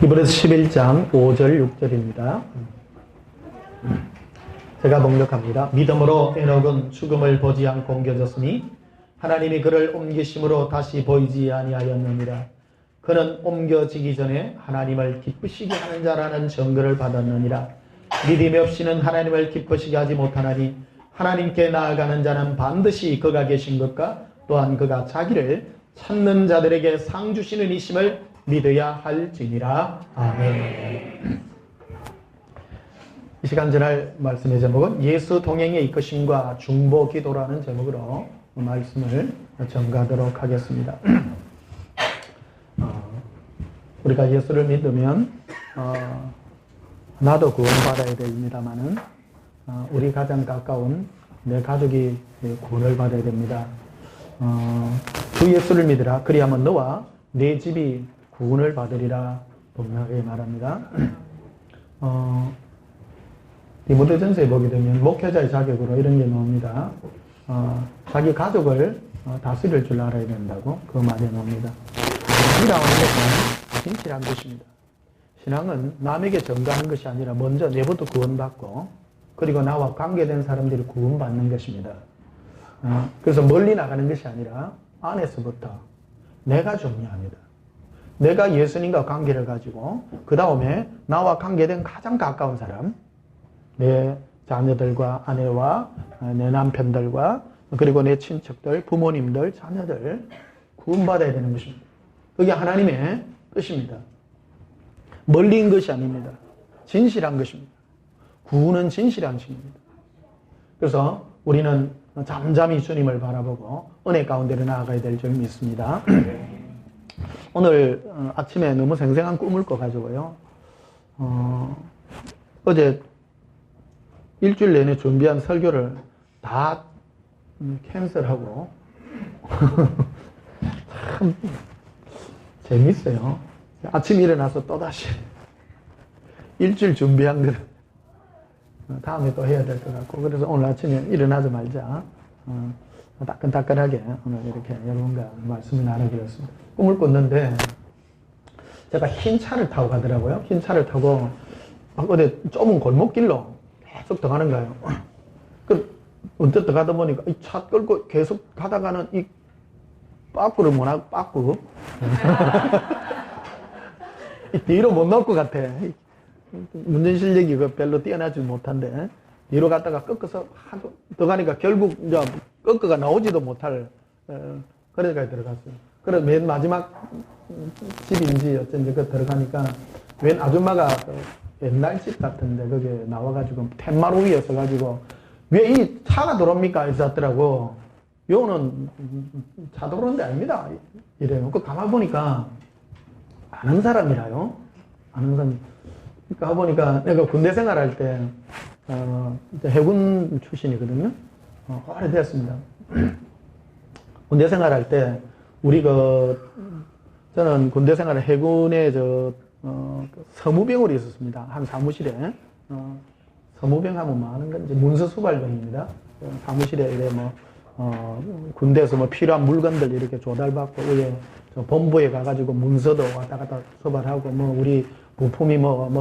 히브리서 11장 5절 6절입니다. 제가 봉독합니다. 믿음으로 에녹은 죽음을 보지 않고 옮겨졌으니 하나님이 그를 옮기심으로 다시 보이지 아니하였느니라. 그는 옮겨지기 전에 하나님을 기쁘시게 하는 자라는 증거를 받았느니라. 믿음이 없이는 하나님을 기쁘시게 하지 못하나니 하나님께 나아가는 자는 반드시 그가 계신 것과 또한 그가 자기를 찾는 자들에게 상 주시는 이심을 믿어야 할지니라. 아멘. 이 시간 전할 말씀의 제목은 예수 동행의 이끄심과 중보 기도라는 제목으로 말씀을 전가하도록 하겠습니다. 우리가 예수를 믿으면 나도 구원받아야 됩니다만은 우리 가장 가까운 내 가족이 구원을 받아야 됩니다. 주 예수를 믿으라. 그리하면 너와 내 집이 구원을 받으리라 분명하게 말합니다. 디모데전서에 보게 되면 목회자의 자격으로 이런 게 나옵니다. 자기 가족을 다스릴 줄 알아야 된다고 그 말에 나옵니다. 이라는 것은 진실한 것입니다. 신앙은 남에게 전가하는 것이 아니라 먼저 내부터 구원받고 그리고 나와 관계된 사람들이 구원받는 것입니다. 그래서 멀리 나가는 것이 아니라 안에서부터 내가 중요합니다. 내가 예수님과 관계를 가지고 그 다음에 나와 관계된 가장 가까운 사람, 내 자녀들과 아내와 내 남편들과 그리고 내 친척들, 부모님들, 자녀들 구원받아야 되는 것입니다. 그게 하나님의 뜻입니다. 멀리인 것이 아닙니다. 진실한 것입니다. 구원은 진실한 것입니다. 그래서 우리는 잠잠히 주님을 바라보고 은혜 가운데로 나아가야 될 줄 믿습니다. 오늘 아침에 너무 생생한 꿈을 꿔가지고요. 어제 일주일 내내 준비한 설교를 다 캔슬하고 참 재밌어요. 아침에 일어나서 또다시 일주일 준비한 거를 다음에 또 해야 될 것 같고 그래서 오늘 아침에 일어나자마자 따끈따끈하게 오늘 이렇게 여러분과 말씀을 나누기로했습니다. 꿈을 꿨는데 제가 흰 차를 타고 가더라고요. 흰 차를 타고 어디 좁은 골목길로 계속 들어가는 거예요. 언뜻 들어가다 보니까 이 차 끌고 계속 가다가는 이 빠꾸를 못 하고 빠꾸 뒤로 못 나올 것 같아. 운전 실력이 별로 뛰어나지 못한데 뒤로 갔다가 꺾어서 하도 들어가니까 결국 이제 꺾어가 나오지도 못할 그런 데까지 들어갔어요. 그래서 맨 마지막 집인지 어쩐지 그 들어가니까 웬 아줌마가 옛날 집 같은데 거기에 나와가지고 팻마루 위에 서가지고 왜 이 차가 들어옵니까? 있었더라고. 요는 차 들어오는 데 아닙니다. 이래요. 그 가만 보니까 아는 사람이라요. 아는 사람. 그러니까 보니까 내가 군대 생활할 때 해군 출신이거든요. 오래됐습니다. 군대 생활할 때 우리 저는 군대 생활에 해군에 서무병으로 있었습니다. 한 사무실에 서무병 하면 뭐 하는 건지 문서수발병입니다. 사무실에 이래 군대에서 필요한 물건들 이렇게 조달받고 위에 본부에 가가지고 문서도 왔다 갔다 수발하고 우리 부품이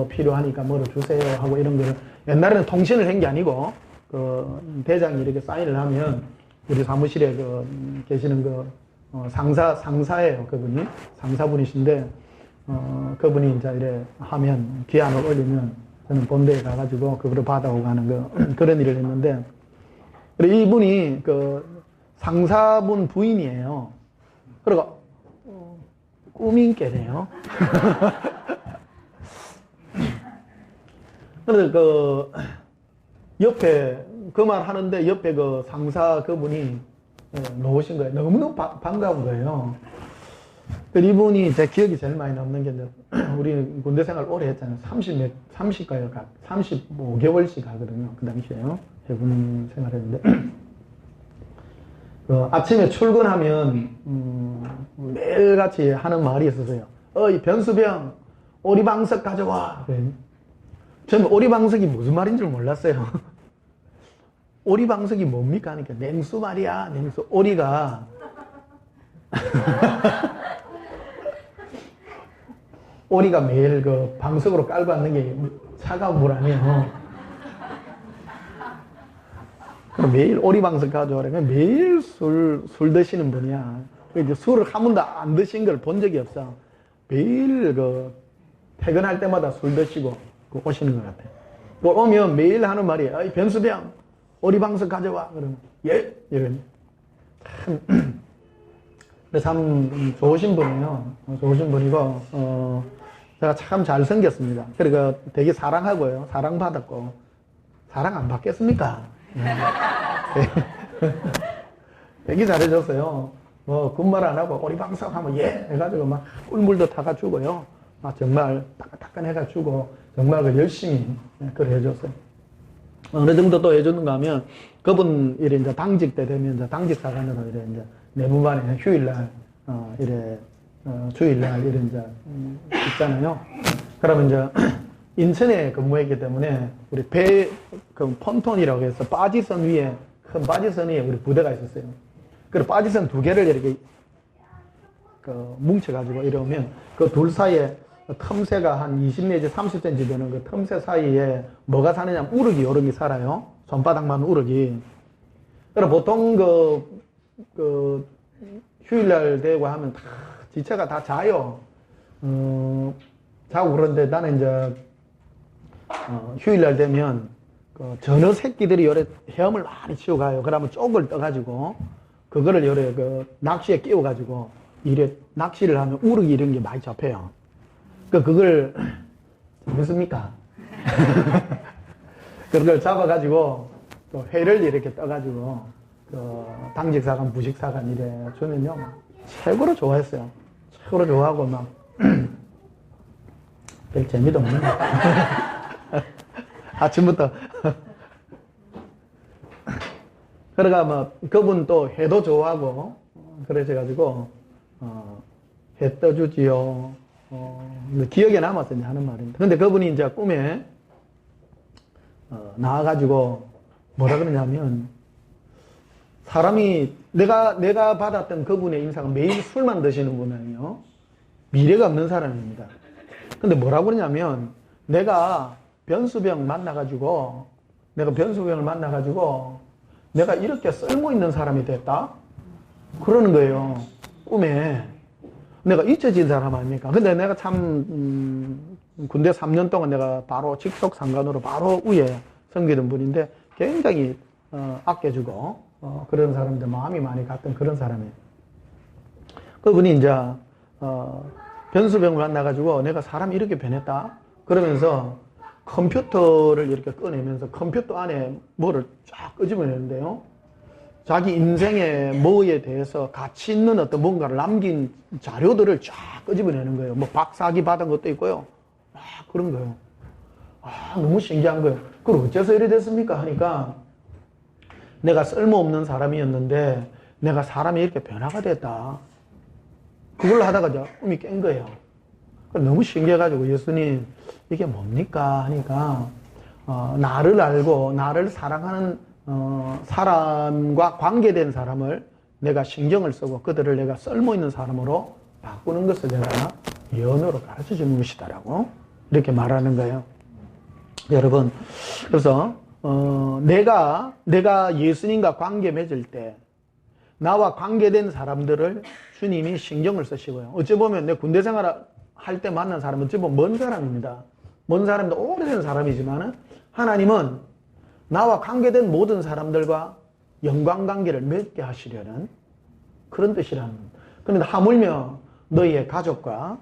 필요하니까 뭐로 주세요 하고 이런 거를 옛날에는 통신을 한 게 아니고 대장이 이렇게 사인을 하면 우리 사무실에 계시는 상사예요. 그분이 상사분이신데 그분이 이제 이래 하면 기한을 올리면 저는 본대에 가가지고 그거를 받아오고 가는 그런 일을 했는데 이분이 상사분 부인이에요. 그리고 꾸민께네요. 그래서 옆에 그 말 하는데 옆에 상사 그분이 놓으신 거예요. 너무너무 반가운 거예요. 이분이 제 기억이 제일 많이 남는 게 우리 군대 생활 오래 했잖아요. 35개월씩 하거든요. 그 당시에요. 해군 생활했는데 아침에 출근하면 매일같이 하는 말이 있었어요. 어이 변수병 오리방석 가져와. 저는 오리방석이 무슨 말인 줄 몰랐어요. 오리방석이 뭡니까? 하니까 냉수 말이야. 냉수. 오리가 오리가 매일 그 방석으로 깔고 앉는 게 차가운 물 아니에요. 그럼 매일 오리방석 가져오래. 매일 술 드시는 분이야. 이제 술을 한 번도 안 드신 걸 본 적이 없어. 매일 그 퇴근할 때마다 술 드시고 오시는 것 같아. 오면 매일 하는 말이, 어이, 변수병, 오리방석 가져와. 그러면, 예? 이러면. 참 좋으신 분이에요. 좋으신 분이고, 제가 참 잘생겼습니다. 그러니까 되게 사랑하고요. 사랑받았고, 사랑 안 받겠습니까? 되게 잘해줬어요. 뭐, 군말 안 하고, 오리방석 하면, 예! 해가지고, 막, 꿀물도 타가주고요. 막, 정말, 따끈따끈 해가지고, 정말 그 열심히, 그걸 해줬어요. 어느 정도 또 해주는가 하면, 그분, 이래, 이제 당직 때 되면, 이제 당직사관으로 이래, 이제, 내분반에 휴일날, 주일날, 이래, 이제, 있잖아요. 그러면 이제, 인천에 근무했기 때문에, 우리 그 폰톤이라고 해서, 바지선 위에, 큰 바지선 위에 우리 부대가 있었어요. 그리고 바지선 두 개를 이렇게, 뭉쳐가지고 이러면, 그 둘 사이에, 틈새가 한 20 내지 30cm 되는 그 틈새 사이에 뭐가 사느냐, 우럭이 요런 살아요. 손바닥만 우럭이. 그럼 보통 휴일날 되고 하면 다, 지체가 다 자요. 자고 그런데 나는 이제, 휴일날 되면, 전어 새끼들이 요래 헤엄을 많이 치고 가요. 그러면 쪽을 떠가지고, 그거를 요래 낚시에 끼워가지고, 이래 낚시를 하면 우럭이 이런 게 많이 잡혀요. 그걸, 재밌습니까? 그걸 잡아가지고, 또 회를 이렇게 떠가지고, 당직사관, 부식사관 이래 주면요. 최고로 좋아했어요. 최고로 좋아하고 막, 별 재미도 없는 것 같아요. 아침부터. 그러니까 뭐, 그분 또 회도 좋아하고, 그러셔가지고, 회 떠주지요. 기억에 남았어, 이제 하는 말입니다. 근데 그분이 이제 꿈에, 나와가지고, 뭐라 그러냐면, 사람이, 내가 받았던 그분의 인상은 매일 술만 드시는 분이에요. 미래가 없는 사람입니다. 근데 뭐라고 그러냐면, 내가 변수병을 만나가지고, 내가 이렇게 쓸모 있는 사람이 됐다? 그러는 거예요. 꿈에. 내가 잊혀진 사람 아닙니까? 근데 내가 참, 군대 3년 동안 내가 바로 직속 상관으로 바로 위에 섬기던 분인데 굉장히, 아껴주고, 그런 사람들 마음이 많이 갔던 그런 사람이에요. 그분이 이제, 변수병을 만나가지고 내가 사람이 이렇게 변했다? 그러면서 컴퓨터를 이렇게 꺼내면서 컴퓨터 안에 뭐를 쫙 끄집어내는데요. 자기 인생의 뭐에 대해서 가치 있는 어떤 뭔가를 남긴 자료들을 쫙 끄집어내는 거예요. 뭐 박사학위 받은 것도 있고요. 그런 거예요. 너무 신기한 거예요. 그걸 어째서 이래 됐습니까? 하니까 내가 쓸모없는 사람이었는데 내가 사람이 이렇게 변화가 됐다. 그걸 하다가 꿈이 깬 거예요. 너무 신기해가지고 예수님 이게 뭡니까? 하니까 나를 알고 나를 사랑하는 사람과 관계된 사람을 내가 신경을 쓰고 그들을 내가 쓸모있는 사람으로 바꾸는 것을 내가 예언으로 가르쳐 주는 것이다라고 이렇게 말하는 거예요. 여러분, 그래서 내가 예수님과 관계 맺을 때 나와 관계된 사람들을 주님이 신경을 쓰시고요. 어찌 보면 내 군대 생활 할 때 만난 사람은 어찌 보면 먼 사람입니다. 먼 사람도 오래된 사람이지만 하나님은 나와 관계된 모든 사람들과 영광관계를 맺게 하시려는 그런 뜻이라는 겁니다. 그런데 하물며 너희의 가족과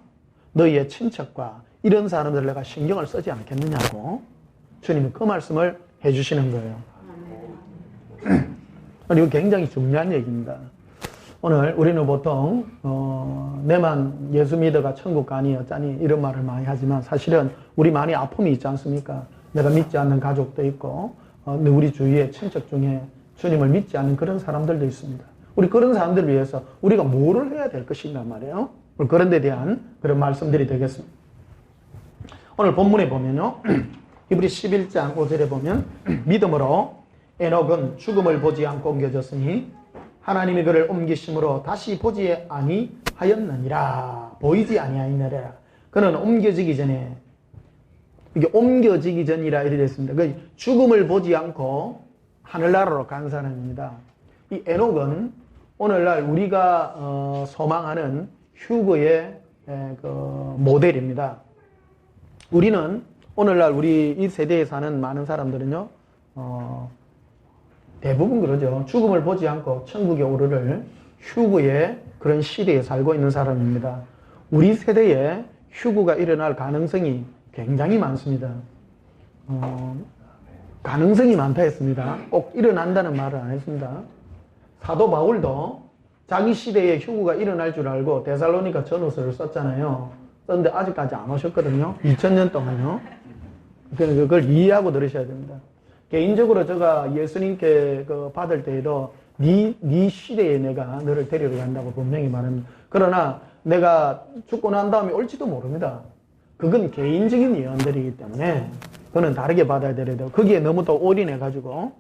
너희의 친척과 이런 사람들을 내가 신경을 쓰지 않겠느냐고 주님은 그 말씀을 해주시는 거예요. 이거 굉장히 중요한 얘기입니다. 오늘 우리는 보통 내만 예수 믿어가 천국 가니 어쩌니 이런 말을 많이 하지만 사실은 우리 많이 아픔이 있지 않습니까? 내가 믿지 않는 가족도 있고 우리 주위의 친척 중에 주님을 믿지 않는 그런 사람들도 있습니다. 우리 그런 사람들을 위해서 우리가 뭐를 해야 될 것인가 말이에요. 그런 데 대한 그런 말씀들이 되겠습니다. 오늘 본문에 보면요. 히브리 11장 5절에 보면 믿음으로 에녹은 죽음을 보지 않고 옮겨졌으니 하나님이 그를 옮기심으로 다시 보지 아니하였느니라. 보이지 아니하였느니라. 그는 옮겨지기 전에, 이게 옮겨지기 전이라 이래 됐습니다. 그 죽음을 보지 않고 하늘나라로 간 사람입니다. 이 에녹은 오늘날 우리가 소망하는 휴거의 그 모델입니다. 우리는 오늘날 우리 이 세대에 사는 많은 사람들은요, 대부분 그러죠. 죽음을 보지 않고 천국에 오르를 휴거의 그런 시대에 살고 있는 사람입니다. 우리 세대에 휴거가 일어날 가능성이 굉장히 많습니다. 가능성이 많다 했습니다. 꼭 일어난다는 말은 안 했습니다. 사도 바울도 자기 시대에 휴거가 일어날 줄 알고 데살로니가 전후서를 썼잖아요. 썼는데 아직까지 안 오셨거든요. 2000년 동안요. 그걸 이해하고 들으셔야 됩니다. 개인적으로 제가 예수님께 받을 때에도 네 시대에 내가 너를 데리러 간다고 분명히 말합니다. 그러나 내가 죽고 난 다음에 올지도 모릅니다. 그건 개인적인 예언들이기 때문에 그거는 다르게 받아야 되는데 거기에 너무 또 올인해가지고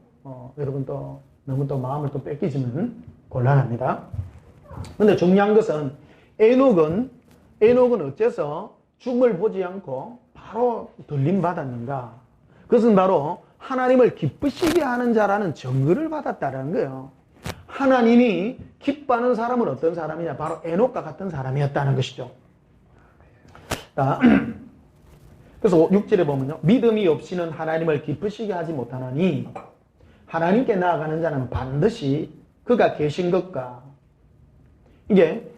여러분 또 너무 또 마음을 또 뺏기시면 곤란합니다. 근데 중요한 것은 에녹은 어째서 죽음을 보지 않고 바로 들림 받았는가? 그것은 바로 하나님을 기쁘시게 하는 자라는 증거를 받았다는 거예요. 하나님이 기뻐하는 사람은 어떤 사람이냐? 바로 에녹과 같은 사람이었다는 것이죠. 그래서 6절에 보면요. 믿음이 없이는 하나님을 기쁘시게 하지 못하나니 하나님께 나아가는 자는 반드시 그가 계신 것과 이게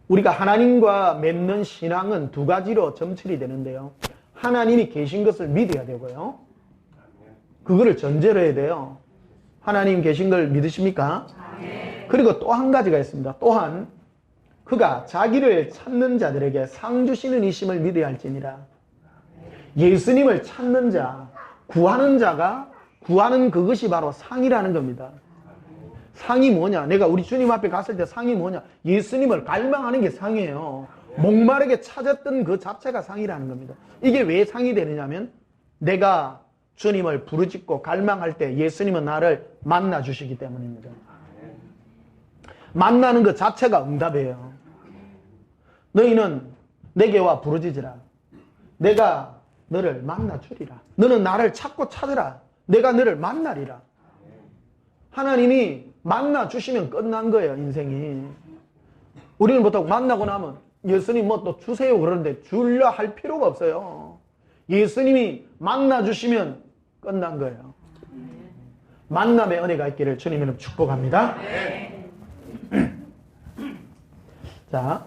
우리가 하나님과 맺는 신앙은 두 가지로 점철이 되는데요. 하나님이 계신 것을 믿어야 되고요. 그거를 전제로 해야 돼요. 하나님 계신 걸 믿으십니까? 그리고 또 한 가지가 있습니다. 또한 그가 자기를 찾는 자들에게 상 주시는 이심을 믿어야 할지니라. 예수님을 찾는 자, 구하는 자가 구하는 그것이 바로 상이라는 겁니다. 상이 뭐냐? 내가 우리 주님 앞에 갔을 때 상이 뭐냐? 예수님을 갈망하는 게 상이에요. 목마르게 찾았던 그 자체가 상이라는 겁니다. 이게 왜 상이 되느냐면 내가 주님을 부르짖고 갈망할 때 예수님은 나를 만나 주시기 때문입니다. 만나는 것 자체가 응답이에요. 너희는 내게 와 부르짖으라. 내가 너를 만나 주리라. 너는 나를 찾고 찾으라. 내가 너를 만나리라. 하나님이 만나 주시면 끝난 거예요, 인생이. 우리는 보통 만나고 나면 예수님 뭐 또 주세요 그러는데 주려 할 필요가 없어요. 예수님이 만나 주시면 끝난 거예요. 만남의 은혜가 있기를 주님 이름 축복합니다. 자,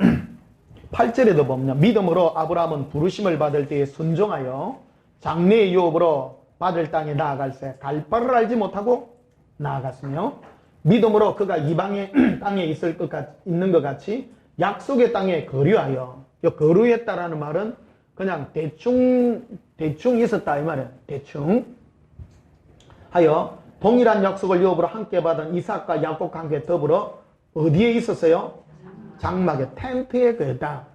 8절에도 보면 믿음으로 아브라함은 부르심을 받을 때에 순종하여 장래의 유업으로 받을 땅에 나아갈새 갈 바를 알지 못하고 나아갔으며 믿음으로 그가 이방의 땅에 있는 것 같이 약속의 땅에 거류하여, 거류했다라는 말은 그냥 대충 있었다 이 말이에요. 대충 하여 동일한 약속을 유업으로 함께 받은 이삭과 야곱과 함께 더불어 어디에 있었어요? 장막의 텐트에 거했다.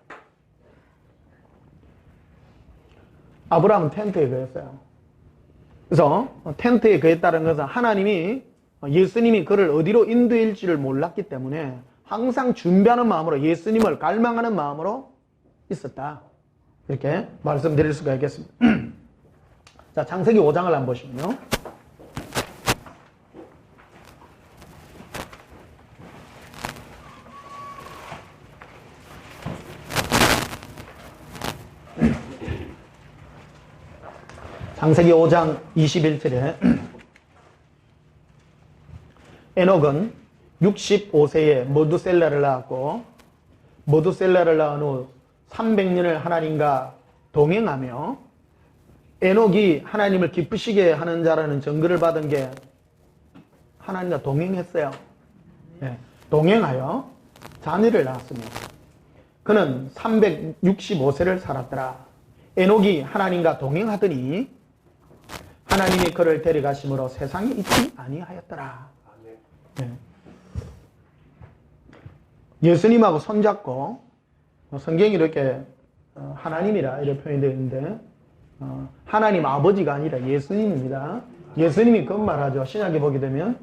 아브라함은 텐트에 거했어요. 그래서 텐트에 거했다는 것은 하나님이 예수님이 그를 어디로 인도일지를 몰랐기 때문에 항상 준비하는 마음으로 예수님을 갈망하는 마음으로 있었다. 이렇게 말씀드릴 수가 있겠습니다. 자, 창세기 5장을 한번 보시면요. 창세기 5장 21절에 에녹은 65세에 모두셀라를 낳았고 모두셀라를 낳은 후 300년을 하나님과 동행하며 에녹이 하나님을 기쁘시게 하는 자라는 증거를 받은 게 하나님과 동행했어요. 네, 동행하여 자녀를 낳았습니다. 그는 365세를 살았더라. 에녹이 하나님과 동행하더니 하나님이 그를 데려가심으로 세상에 있지 아니하였더라. 네. 예수님하고 손잡고 성경이 이렇게 하나님이라 이렇게 표현되어 있는데 하나님 아버지가 아니라 예수님입니다. 예수님이 그런 말하죠. 신약에 보게 되면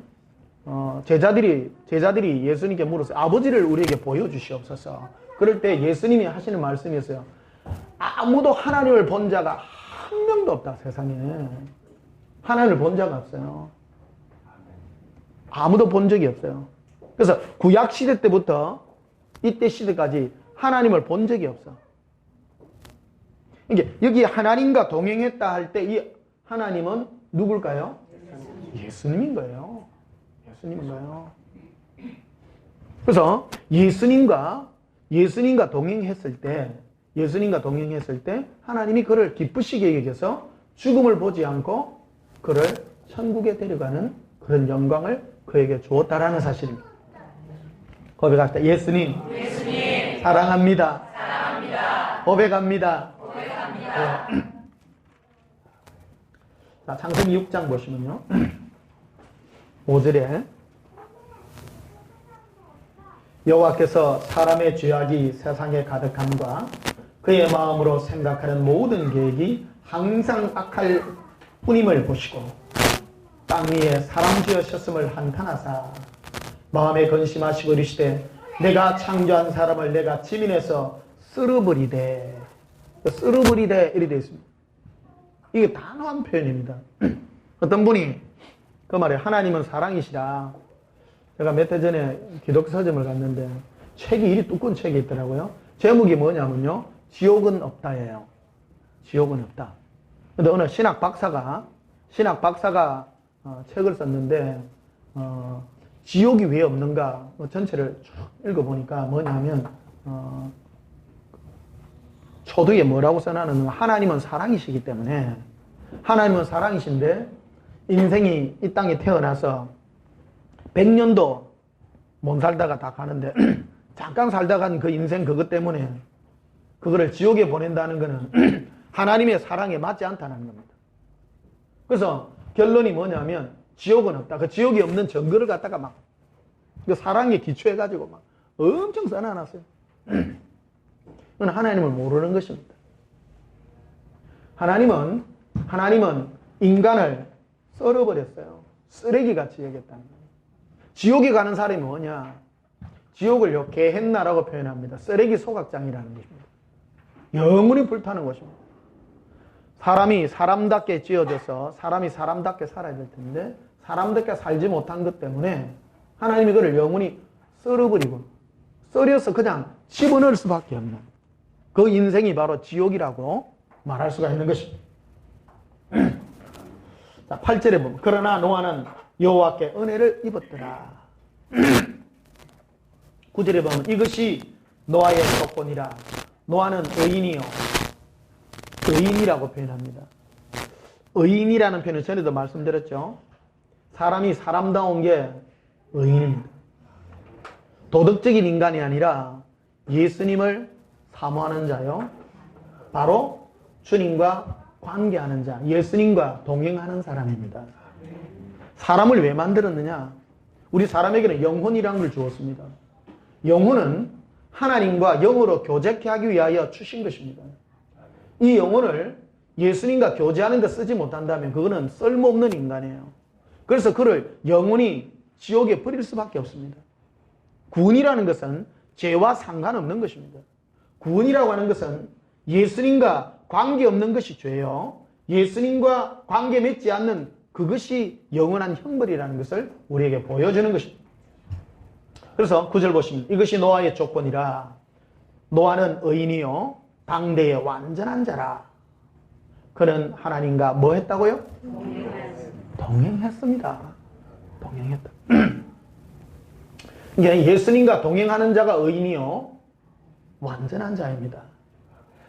제자들이 예수님께 물었어요. 아버지를 우리에게 보여주시옵소서. 그럴 때 예수님이 하시는 말씀이었어요. 아무도 하나님을 본 자가 한 명도 없다, 세상에. 하나님을 본 자가 없어요. 아무도 본 적이 없어요. 그래서 구약시대 때부터 이때 시대까지 하나님을 본 적이 없어. 이게 여기 하나님과 동행했다 할 때 이 하나님은 누굴까요? 예수님인 거예요. 예수님인 거예요. 그래서 예수님과 동행했을 때 하나님이 그를 기쁘시게 여겨서 죽음을 보지 않고 그를 천국에 데려가는 그런 영광을 그에게 주었다라는 사실입니다. 고백합시다. 예수님 사랑합니다. 고백합니다. 네. 자, 창세기 6장 보시면요. 5절에 여호와께서 사람의 죄악이 세상에 가득함과 그의 마음으로 생각하는 모든 계획이 항상 악할 뿐임을 보시고 땅 위에 사람 지으셨음을 한탄하사 마음에 근심하시고 이르시되 내가 창조한 사람을 내가 지면에서 쓸어버리되 이렇게 되어 있습니다. 이게 단호한 표현입니다. 어떤 분이 그 말에 하나님은 사랑이시라. 제가 몇 해 전에 기독교 서점을 갔는데 책이 이리 두꺼운 책이 있더라고요. 제목이 뭐냐면요. 지옥은 없다예요. 지옥은 없다. 근데 어느 신학 박사가 책을 썼는데 지옥이 왜 없는가 전체를 쭉 읽어보니까 뭐냐면 초두에 뭐라고 써놨느냐 하나님은 사랑이시기 때문에 하나님은 사랑이신데 인생이 이 땅에 태어나서 100년도 못 살다가 다 가는데 잠깐 살다 간 그 인생 그것 때문에 그거를 지옥에 보낸다는 것은 하나님의 사랑에 맞지 않다는 겁니다. 그래서 결론이 뭐냐면 지옥은 없다. 그 지옥이 없는 증거를 갖다가 막 그 사랑에 기초해가지고 막 엄청 써놔놨어요. 그건 하나님을 모르는 것입니다. 하나님은 인간을 썰어버렸어요. 쓰레기같이 여겼다는 거예요. 지옥에 가는 사람이 뭐냐? 지옥을요, 게헨나라고 표현합니다. 쓰레기 소각장이라는 것입니다. 영원히 불타는 것입니다. 사람이 사람답게 지어져서 사람이 사람답게 살아야 될 텐데 사람답게 살지 못한 것 때문에 하나님이 그를 영원히 썰어버리고 썰어서 그냥 집어넣을 수밖에 없는 그 인생이 바로 지옥이라고 말할 수가 있는 것입니다. 자, 8절에 보면 그러나 노아는 여호와께 은혜를 입었더라. 9절에 보면 이것이 노아의 조건이라. 노아는 의인이요. 의인이라고 표현합니다. 의인이라는 표현을 전에도 말씀드렸죠. 사람이 사람다운 게 의인입니다. 도덕적인 인간이 아니라 예수님을 사모하는 자요. 바로 주님과 관계하는 자, 예수님과 동행하는 사람입니다. 사람을 왜 만들었느냐? 우리 사람에게는 영혼이라는 걸 주었습니다. 영혼은 하나님과 영으로 교제케 하기 위하여 주신 것입니다. 이 영혼을 예수님과 교제하는 데 쓰지 못한다면 그거는 쓸모없는 인간이에요. 그래서 그를 영원히 지옥에 버릴 수밖에 없습니다. 구원이라는 것은 죄와 상관없는 것입니다. 구원이라고 하는 것은 예수님과 관계없는 것이 죄요. 예수님과 관계 맺지 않는 그것이 영원한 형벌이라는 것을 우리에게 보여주는 것입니다. 그래서 9절 보시면 이것이 노아의 조건이라. 노아는 의인이요 당대의 완전한 자라. 그는 하나님과 뭐 했다고요? 동행했습니다. 동행했다. 예수님과 동행하는 자가 의인이요 완전한 자입니다.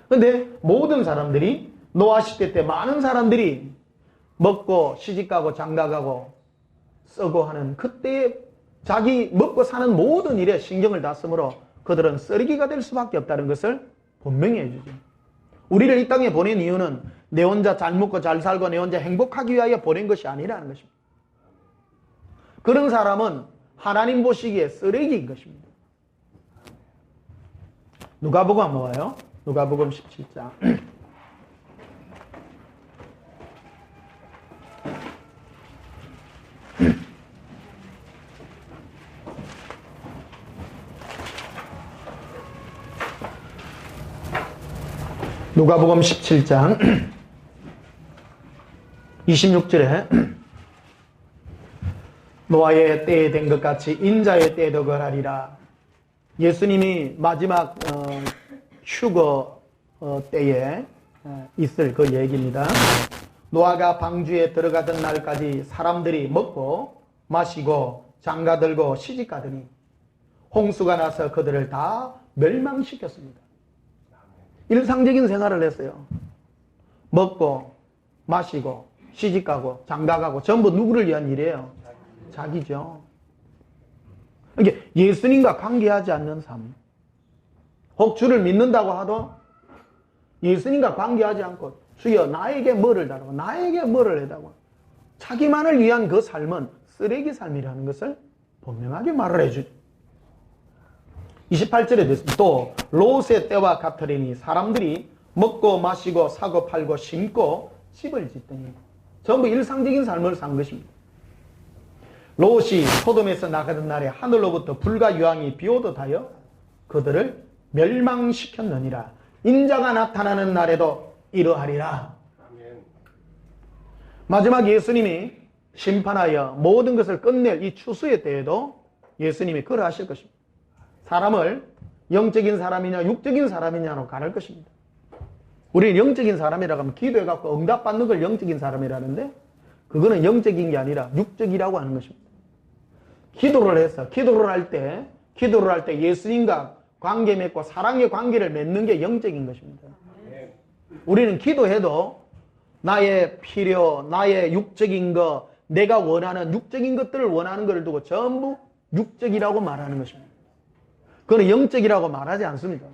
그런데 모든 사람들이 노아 시대 때 많은 사람들이 먹고 시집가고 장가가고 쓰고 하는 그때 자기 먹고 사는 모든 일에 신경을 다 쓰므로 그들은 쓰레기가 될 수밖에 없다는 것을 분명히 해주죠. 우리를 이 땅에 보낸 이유는 내 혼자 잘 먹고 잘 살고 내 혼자 행복하기 위하여 보낸 것이 아니라는 것입니다. 그런 사람은 하나님 보시기에 쓰레기인 것입니다. 누가복음 한번 봐요. 누가복음 17장. 누가복음 17장 26절에 노아의 때에 된 것 같이 인자의 때에도 그러하리라. 예수님이 마지막 휴거 때에 있을 그 얘기입니다. 노아가 방주에 들어가던 날까지 사람들이 먹고 마시고 장가들고 시집가더니 홍수가 나서 그들을 다 멸망시켰습니다. 일상적인 생활을 했어요. 먹고 마시고 시집가고 장가가고 전부 누구를 위한 일이에요? 자기죠. 이게 예수님과 관계하지 않는 삶. 혹 주를 믿는다고 하도 예수님과 관계하지 않고 주여 나에게 뭐를 달라고 나에게 뭐를 해달라고 자기만을 위한 그 삶은 쓰레기 삶이라는 것을 분명하게 말을 해주죠. 28절에 됐습니다. 또 롯의 때와 같으리니 사람들이 먹고 마시고 사고 팔고 심고 집을 짓더니 전부 일상적인 삶을 산 것입니다. 롯이 소돔에서 나가던 날에 하늘로부터 불과 유황이 비오듯 하여 그들을 멸망시켰느니라. 인자가 나타나는 날에도 이러하리라. 마지막 예수님이 심판하여 모든 것을 끝낼 이 추수의 때에도 예수님이 그러하실 것입니다. 사람을 영적인 사람이냐 육적인 사람이냐로 가를 것입니다. 우리는 영적인 사람이라고 하면 기도해갖고 응답받는 걸 영적인 사람이라는데 그거는 영적인 게 아니라 육적이라고 하는 것입니다. 기도를 해서 기도를 할 때 예수님과 관계 맺고 사랑의 관계를 맺는 게 영적인 것입니다. 우리는 기도해도 나의 필요, 나의 육적인 것, 내가 원하는 육적인 것들을 원하는 것을 두고 전부 육적이라고 말하는 것입니다. 그거는 영적이라고 말하지 않습니다.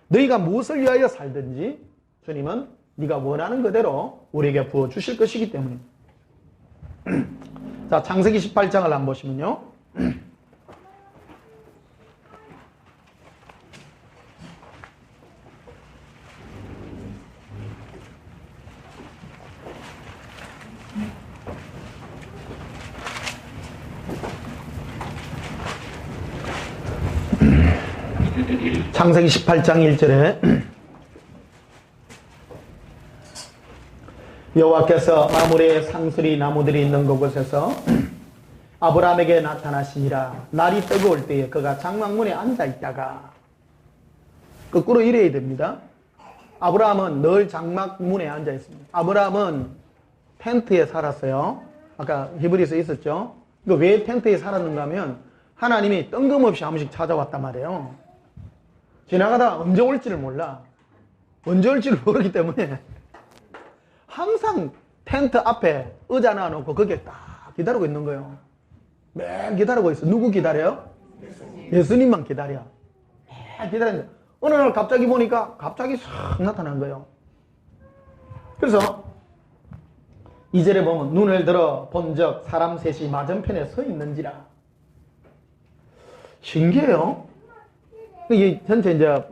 너희가 무엇을 위하여 살든지 주님은 네가 원하는 그대로 우리에게 부어주실 것이기 때문입니다. 자, 창세기 18장을 한번 보시면요. 창세기 18장 1절에 여호와께서 마므레의 상수리 나무들이 있는 그곳에서 아브라함에게 나타나시니라. 날이 뜨거울 때에 그가 장막문에 앉아있다가 거꾸로 이래야 됩니다. 아브라함은 늘 장막문에 앉아있습니다. 아브라함은 텐트에 살았어요. 아까 히브리서에 있었죠. 이거 왜 텐트에 살았는가 하면 하나님이 뜬금없이 한 번씩 찾아왔단 말이에요. 지나가다가 언제 올지를 몰라. 언제 올지를 모르기 때문에 항상 텐트 앞에 의자 놔놓고 거기에 딱 기다리고 있는 거예요. 매일 기다리고 있어. 누구 기다려요? 예수님만 기다려. 매일 기다리는데 어느 날 갑자기 보니까 갑자기 싹 나타난 거예요. 그래서 2절에 보면 눈을 들어 본적 사람 셋이 맞은편에 서 있는지라. 신기해요. 이 전체 이제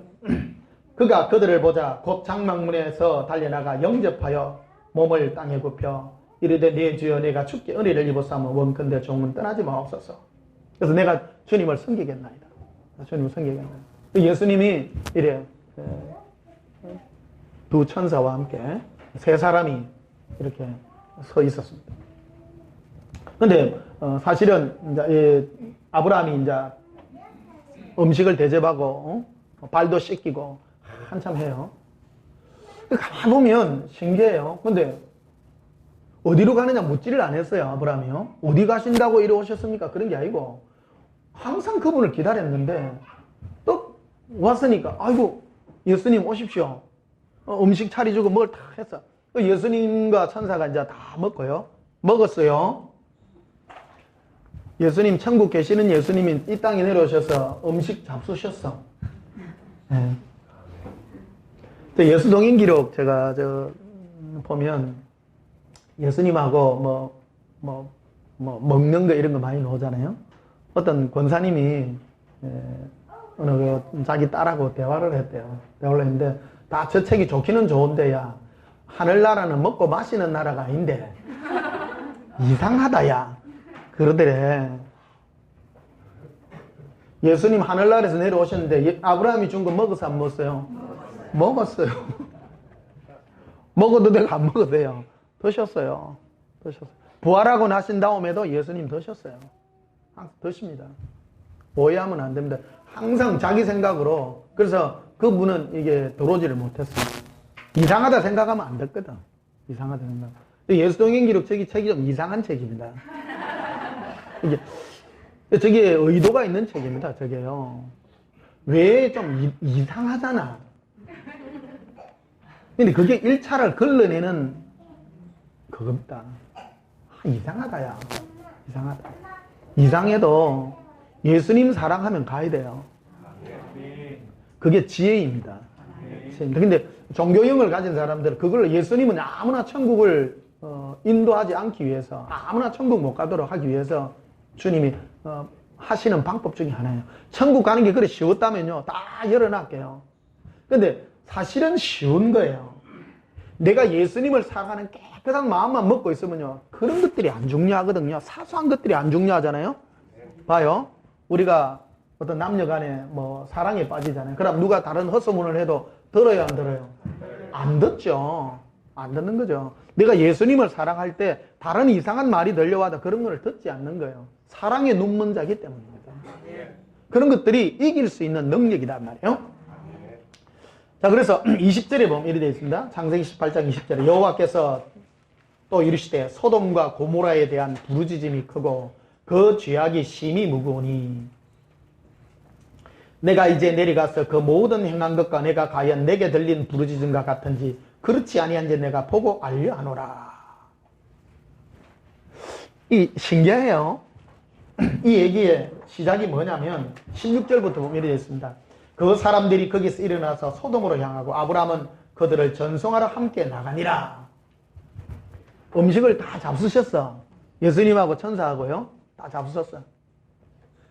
그가 그들을 보자 곧 장막문에서 달려나가 영접하여 몸을 땅에 굽혀 이르되 내 주여 내가 주께 은혜를 입었사오며 원컨대 종은 떠나지 마옵소서. 그래서 내가 주님을 섬기겠나이다. 주님을 섬기겠나이다. 예수님이 이래 두 천사와 함께 세 사람이 이렇게 서 있었습니다. 근데 사실은 이제 아브라함이 이제 음식을 대접하고 발도 씻기고 한참 해요. 가만 보면 신기해요. 근데 어디로 가느냐 묻지를 안 했어요. 아브라함이요. 어디 가신다고 이리 오셨습니까? 그런 게 아니고 항상 그분을 기다렸는데 또 왔으니까 아이고 예수님 오십시오. 음식 차려주고 뭘 다 했어. 예수님과 천사가 이제 다 먹고요. 먹었어요. 예수님 천국 계시는 예수님이 이 땅에 내려오셔서 음식 잡수셨어. 네. 예수동인 기록 제가 보면 예수님하고 먹는 거 이런 거 많이 나오잖아요. 어떤 권사님이 어느 자기 딸하고 대화를 했대요. 대화를 했는데 다 저 책이 좋기는 좋은데 야 하늘나라는 먹고 마시는 나라가 아닌데 이상하다 야 그러더래. 예수님 하늘나라에서 내려오셨는데 아브라함이 준 거 먹어서 안 먹었어요? 먹었어요. 먹어도 되고 안 먹어도 돼요. 드셨어요. 드셨어요. 부활하고 나신 다음에도 예수님 드셨어요. 항상 드십니다. 오해하면 안 됩니다. 항상 자기 생각으로. 그래서 그분은 이게 들어오지를 못했어요. 이상하다 생각하면 안 됐거든. 이상하다 생각. 예수동행기록 책이 좀 이상한 책입니다. 이게 저게 의도가 있는 책입니다. 저게요. 왜 좀 이상하잖아. 근데 그게 1차를 걸러내는 그겁니다. 이상하다, 야. 이상하다. 이상해도 예수님 사랑하면 가야 돼요. 그게 지혜입니다. 근데 종교형을 가진 사람들은 그걸 예수님은 아무나 천국을 인도하지 않기 위해서, 아무나 천국 못 가도록 하기 위해서 주님이 하시는 방법 중에 하나예요. 천국 가는 게 그래 쉬웠다면요, 다 열어놨게요. 근데 사실은 쉬운 거예요. 내가 예수님을 사랑하는 깨끗한 마음만 먹고 있으면요, 그런 것들이 안 중요하거든요. 사소한 것들이 안 중요하잖아요. 봐요. 우리가 어떤 남녀 간에 뭐 사랑에 빠지잖아요. 그럼 누가 다른 헛소문을 해도 들어요, 안 들어요? 안 듣죠. 안 듣는 거죠. 내가 예수님을 사랑할 때 다른 이상한 말이 들려와도 그런 걸 듣지 않는 거예요. 사랑의 눈먼자기 때문입니다. 그런 것들이 이길 수 있는 능력이란 말이에요. 자, 그래서 20절에 보면 이렇게 되어 있습니다. 창세기 18장 20절에 여호와께서 또 이르시되 소돔과 고모라에 대한 부르짖음이 크고 그 죄악이 심히 무거우니 내가 이제 내려가서 그 모든 행한 것과 내가 과연 내게 들린 부르짖음과 같은지 그렇지 아니한지 내가 보고 알려하노라. 이 신기해요. 이 얘기의 시작이 뭐냐면 16절부터 보면 이렇게 되어 있습니다. 그 사람들이 거기서 일어나서 소돔으로 향하고 아브라함은 그들을 전송하러 함께 나가니라. 음식을 다 잡수셨어. 예수님하고 천사하고요. 다 잡수셨어.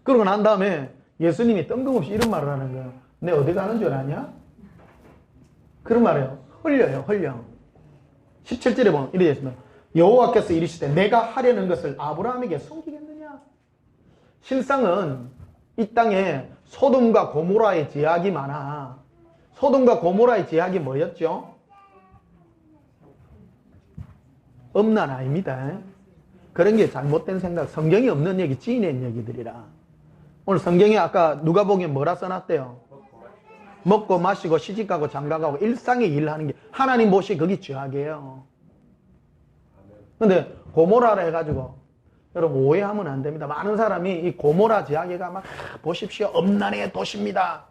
그러고 난 다음에 예수님이 뜬금없이 이런 말을 하는 거예요. 내 어디 가는 줄 아냐? 그런 말이에요. 흘려요, 흘려. 17절에 보면 이렇게 있습니다. 여호와께서 이르시되 내가 하려는 것을 아브라함에게 숨기겠느냐? 실상은 이 땅에 소돔과 고모라의 죄악이 많아. 소돔과 고모라의 죄악이 뭐였죠? 음란 아닙니다. 그런 게 잘못된 생각, 성경이 없는 얘기, 지어낸 얘기들이라. 오늘 성경에 아까 누가복음에 뭐라 써놨대요? 먹고 마시고 시집가고 장가가고 일상의 일을 하는 게 하나님 보시 거기 죄악이에요. 근데 고모라라 해가지고 여러분 오해하면 안 됩니다. 많은 사람이 이 고모라 죄악이가 막 보십시오 음란의 도시입니다.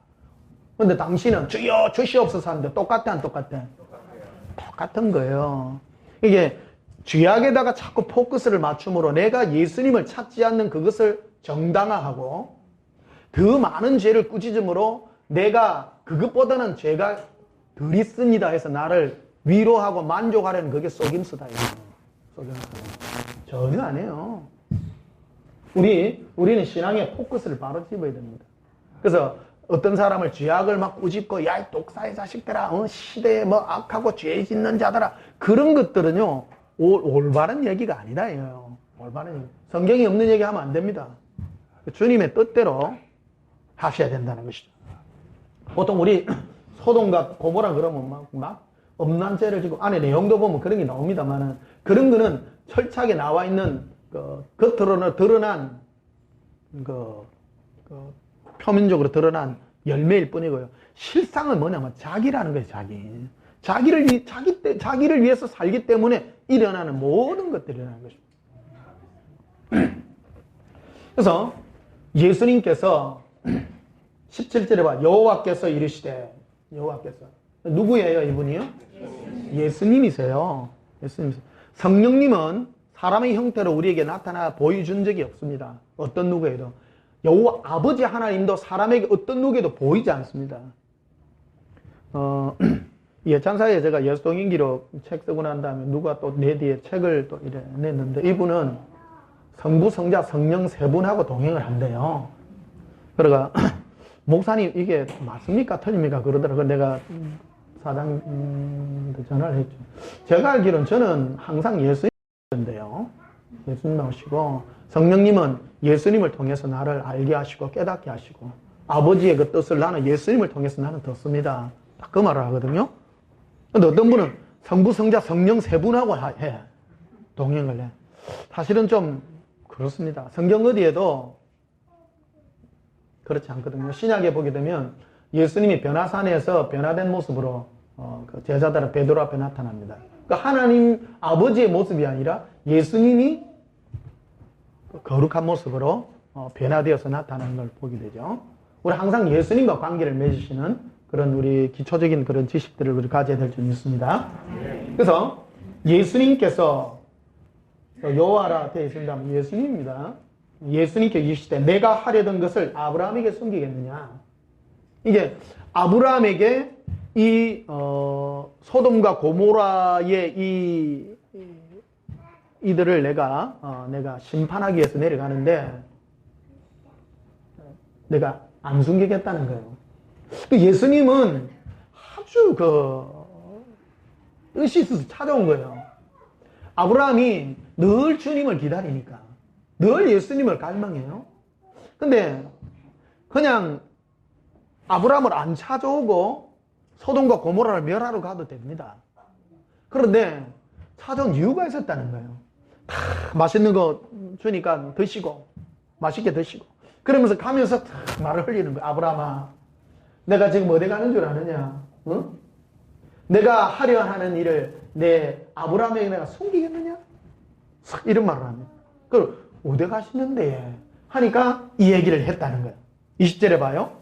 근데 당신은 주여 주시옵소서 하는데 똑같아 안 똑같아? 똑같은 거예요. 이게 죄악에다가 자꾸 포커스를 맞춤으로 내가 예수님을 찾지 않는 그것을 정당화하고 더 많은 죄를 꾸짖음으로 내가 그것보다는 죄가 덜 있습니다 해서 나를 위로하고 만족하려는 그게 속임수다. 속임수. 전혀 안 해요. 우리는 신앙에 포커스를 바로 집어야 됩니다. 그래서 어떤 사람을 죄악을 막 꾸짖고 야, 이 독사의 자식들아, 시대에 뭐 악하고 죄 짓는 자들아, 그런 것들은요 올바른 얘기가 아니다. 올바른 얘기. 성경이 없는 얘기 하면 안 됩니다. 주님의 뜻대로 하셔야 된다는 것이죠. 보통 우리 소돔과 고모라 그러면 막 음란 죄를 지고 안에 내용도 보면 그런 게 나옵니다만은 그런 거는 철저하게 나와 있는 겉으로는 드러난 표면적으로 드러난 열매일 뿐이고요. 실상은 뭐냐면 자기라는 거예요. 자기를 위해서 살기 때문에 일어나는 모든 것들이라는 것입니다. 그래서 예수님께서 17절에 봐. 여호와께서 이르시되, 여호와께서 누구예요 이분이요? 예수님이세요. 예수님이세요. 성령님은 사람의 형태로 우리에게 나타나 보여준 적이 없습니다. 어떤 누구에도. 여호와 아버지 하나님도 사람에게 어떤 누구에도 보이지 않습니다. 예찬사에 제가 예수동인기로 책 쓰고 난 다음에 누가 또 내 뒤에 책을 또 이래 냈는데 이분은 성부, 성자, 성령 세 분하고 동행을 한대요. 그러니까 목사님 이게 맞습니까? 틀립니까? 그러더라고요. 내가 사장한테 전화를 했죠. 제가 알기로는 저는 항상 예수님인데요. 예수님 나오시고 성령님은 예수님을 통해서 나를 알게 하시고 깨닫게 하시고 아버지의 그 뜻을 나는 예수님을 통해서 나는 듣습니다. 딱 그 말을 하거든요. 근데 어떤 분은 성부, 성자, 성령 세 분하고 해. 동행을 해. 사실은 좀 그렇습니다. 성경 어디에도 그렇지 않거든요. 신약에 보게 되면 예수님이 변화산에서 변화된 모습으로 그 제자들 베드로 앞에 나타납니다. 그러니까 하나님 아버지의 모습이 아니라 예수님이 거룩한 모습으로 변화되어서 나타나는 걸 보게 되죠. 우리 항상 예수님과 관계를 맺으시는 그런 우리 기초적인 그런 지식들을 우리 가져야 될 줄 믿습니다. 그래서 예수님께서 여호와라 되어 있습니다. 예수님입니다. 예수님께 이르시되 내가 하려던 것을 아브라함에게 숨기겠느냐. 이게 아브라함에게 이 소돔과 고모라의 이들을 내가 심판하기 위해서 내려가는데 내가 안 숨기겠다는 거예요. 예수님은 아주 뜻이 있어서 찾아온 거예요. 아브라함이 늘 주님을 기다리니까 늘 예수님을 갈망해요. 근데 그냥 아브라함을 안 찾아오고 소돔과 고모라를 멸하러 가도 됩니다. 그런데 찾아온 이유가 있었다는 거예요. 다 맛있는 거 주니까 드시고 맛있게 드시고 그러면서 가면서 말을 흘리는 거예요. 아브라함아, 내가 지금 어디 가는 줄 아느냐? 응? 내가 하려 하는 일을 내 아브라함에게 내가 숨기겠느냐? 이런 말을 합니다. 그럼 어디 가시는데? 하니까 이 얘기를 했다는 거예요. 20절에 봐요.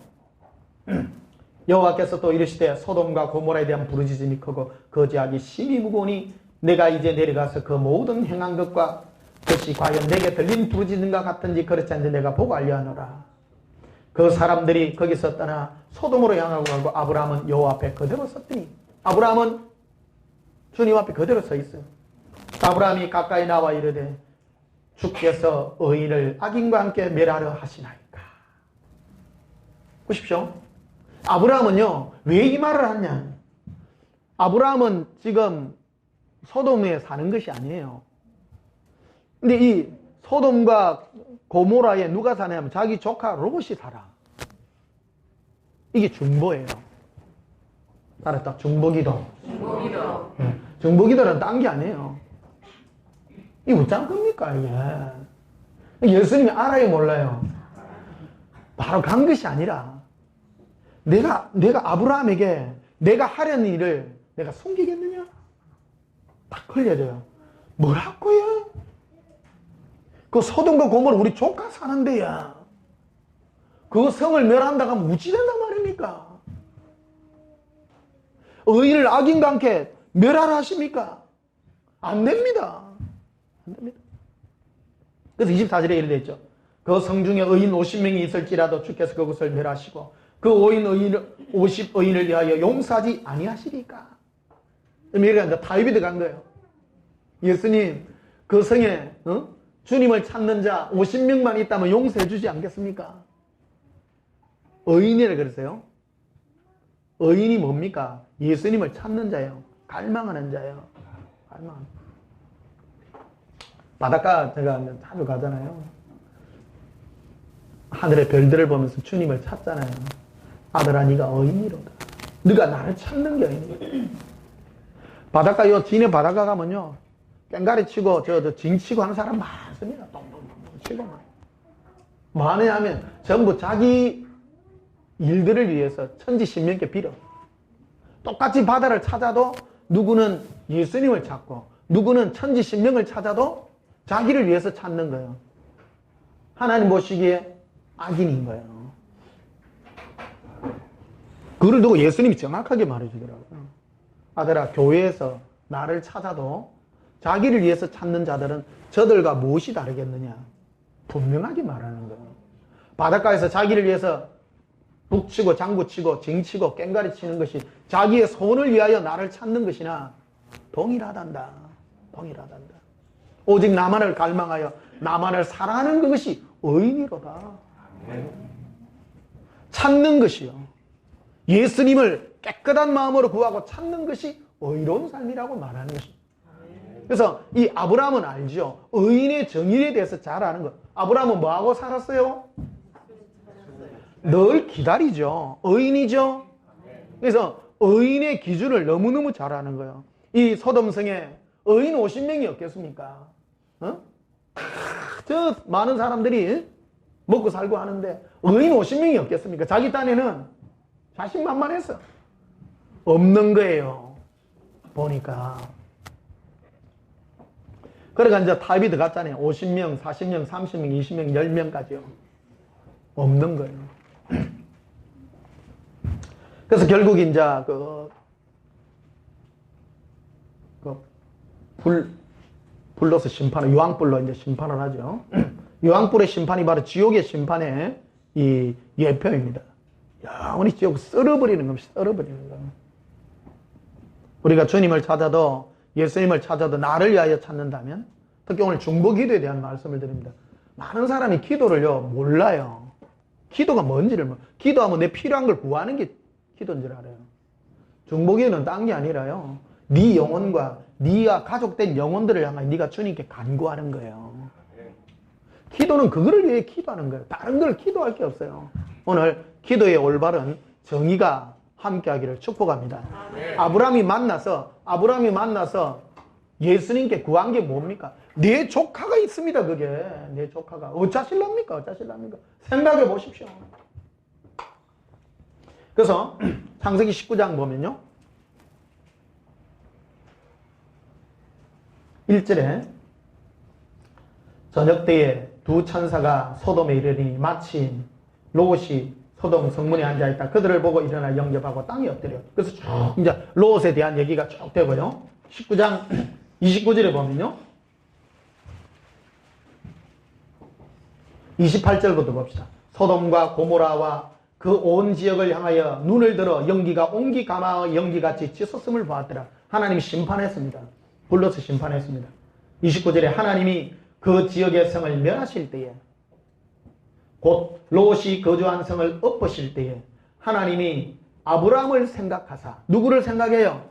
여호와께서 또 이르시되 소돔과 고모라에 대한 부르짖음이 크고 거지하기 심히 무거우니 내가 이제 내려가서 그 모든 행한 것과 그것이 과연 내게 들린 부르짖음과 같은지 그렇지 않은지 내가 보고 알려하노라. 그 사람들이 거기서 떠나 소돔으로 향하고 가고 아브라함은 여호와 앞에 그대로 섰더니 아브라함은 주님 앞에 그대로 서 있어요. 아브라함이 가까이 나와 이르되 주께서 의인을 악인과 함께 멸하려 하시나이까. 보십시오. 아브라함은요, 왜 이 말을 하냐? 아브라함은 지금 소돔에 사는 것이 아니에요. 근데 이 소돔과 고모라에 누가 사냐면 자기 조카 롯이 살아. 이게 중보예요. 알았다. 중보기도. 중보기도. 네. 중보기도는 딴 게 아니에요. 이게 어쩐 겁니까, 이게? 예수님이 알아요, 몰라요? 바로 간 것이 아니라, 내가 아브라함에게 내가 하려는 일을 내가 숨기겠느냐? 딱 걸려져요. 뭐라고요? 그 소돔과 고모라 우리 조카 사는 데야. 그 성을 멸한다고 하면 무지된단 말입니까? 의인을 악인과 함께 멸하라 하십니까? 안 됩니다. 안 됩니다. 그래서 24절에 이렇게 되어 있죠. 그 성 중에 의인 50명이 있을지라도 주께서 그것을 멸하시고 그 50의인을 위하여 용서하지 아니하시리까. 이렇게 다윗이 간 거예요. 예수님, 그 성에 주님을 찾는 자 50명만 있다면 용서해 주지 않겠습니까? 의인이라 그랬어요. 의인이 뭡니까? 예수님을 찾는 자예요. 갈망하는 자예요. 갈망하는. 바닷가 제가 자주 가잖아요. 하늘의 별들을 보면서 주님을 찾잖아요. 아들아, 네가 의인이로다. 네가 나를 찾는 게 의인이다. 바닷가, 요 진해 바닷가 가면요, 깽가리 치고 징 치고 하는 사람 많습니다. 똥똥똥 치고 뭐 하느냐면 전부 자기 일들을 위해서 천지신명께 빌어. 똑같이 바다를 찾아도 누구는 예수님을 찾고 누구는 천지신명을 찾아도 자기를 위해서 찾는 거예요. 하나님 보시기에 악인인 거예요. 그걸 두고 예수님이 정확하게 말해주더라고요. 아들아, 교회에서 나를 찾아도 자기를 위해서 찾는 자들은 저들과 무엇이 다르겠느냐? 분명하게 말하는 거예요. 바닷가에서 자기를 위해서 북치고 장구치고 징치고 깽가리 치는 것이 자기의 손을 위하여 나를 찾는 것이나 동일하단다. 동일하단다. 오직 나만을 갈망하여 나만을 사랑하는 그것이 의인이로다. 찾는 것이요. 예수님을 깨끗한 마음으로 구하고 찾는 것이 의로운 삶이라고 말하는 것입니다. 그래서 이 아브라함은 알죠. 의인의 정의에 대해서 잘 아는 것. 아브라함은 뭐하고 살았어요? 늘 기다리죠. 의인이죠. 그래서 의인의 기준을 너무너무 잘 아는 거예요. 이 소돔성에 의인 50명이 없겠습니까? 어? 저 많은 사람들이 먹고 살고 하는데 의인 50명이 없겠습니까? 자기 딴에는 자신만만했어. 없는 거예요. 보니까. 그러니까 이제 타입이 들어갔잖아요. 50명, 40명, 30명, 20명, 10명까지요. 없는 거예요. 그래서 결국 이제 불로서 심판을, 유황불로 이제 심판을 하죠. 유황불의 심판이 바로 지옥의 심판의 이 예표입니다. 영원히 지옥 썰어버리는 겁니다. 썰어버리는 거. 우리가 주님을 찾아도, 예수님을 찾아도 나를 위하여 찾는다면, 특히 오늘 중보 기도에 대한 말씀을 드립니다. 많은 사람이 기도를요, 몰라요. 기도가 뭔지를 기도하면 내 필요한 걸 구하는 게 기도인 줄 알아요. 중보 기도는 딴 게 아니라요, 네 영혼과 네가 가족된 영혼들을 향해 네가 주님께 간구하는 거예요. 기도는 그거를 위해 기도하는 거예요. 다른 걸 기도할 게 없어요. 오늘 기도의 올바른 정의가 함께하기를 축복합니다. 아브라함이 만나서 예수님께 구한 게 뭡니까? 내 조카가 있습니다. 그게 내 조카가 어쩌실랍니까? 생각해 보십시오. 그래서 창세기 19장 보면요, 1절에 저녁 때에 두 천사가 소돔에 이르니 마침 롯이 소돔 성문에 앉아있다. 그들을 보고 일어나 영접하고 땅에 엎드려. 그래서 쭉 이제 롯에 대한 얘기가 쭉 되고요. 19장 29절에 보면요, 28절부터 봅시다. 소돔과 고모라와 그 온 지역을 향하여 눈을 들어 연기가 옹기 가마의 연기같이 치솟음을 보았더라. 하나님이 심판했습니다. 불러서 심판했습니다. 29절에 하나님이 그 지역의 성을 멸하실 때에, 곧 롯이 거주한 성을 엎으실 때에 하나님이 아브라함을 생각하사, 누구를 생각해요?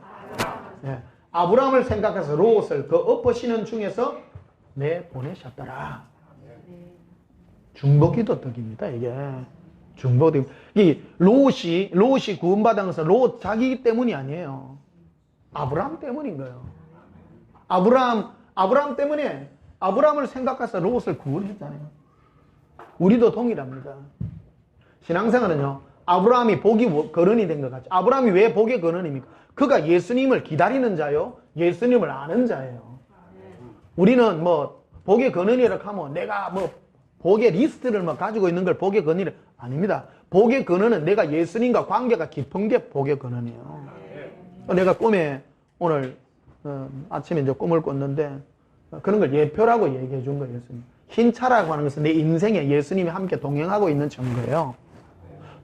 아브라함을 생각해서 롯을 그 엎으시는 중에서 내보내셨더라. 중보기도 덕입니다. 이게 중보기. 이 롯이 구원받은 것은 롯 자기 때문이 아니에요. 아브라함 때문인 거예요. 아브라함 때문에 아브라함을 생각해서 롯을 구원했잖아요. 우리도 동일합니다. 신앙생활은요, 아브라함이 복이 근원이 된 것 같죠. 아브라함이 왜 복의 근원입니까? 그가 예수님을 기다리는 자요, 예수님을 아는 자예요. 우리는 뭐 복의 근원이라고 하면 내가 뭐 복의 리스트를 뭐 가지고 있는 걸 복의 근원이 아닙니다. 복의 근원은 내가 예수님과 관계가 깊은 게 복의 근원이에요. 내가 꿈에 오늘 아침에 이제 꿈을 꿨는데 그런 걸 예표라고 얘기해 준 거예요. 예수님. 흰 차라고 하는 것은 내 인생에 예수님이 함께 동행하고 있는 증거예요.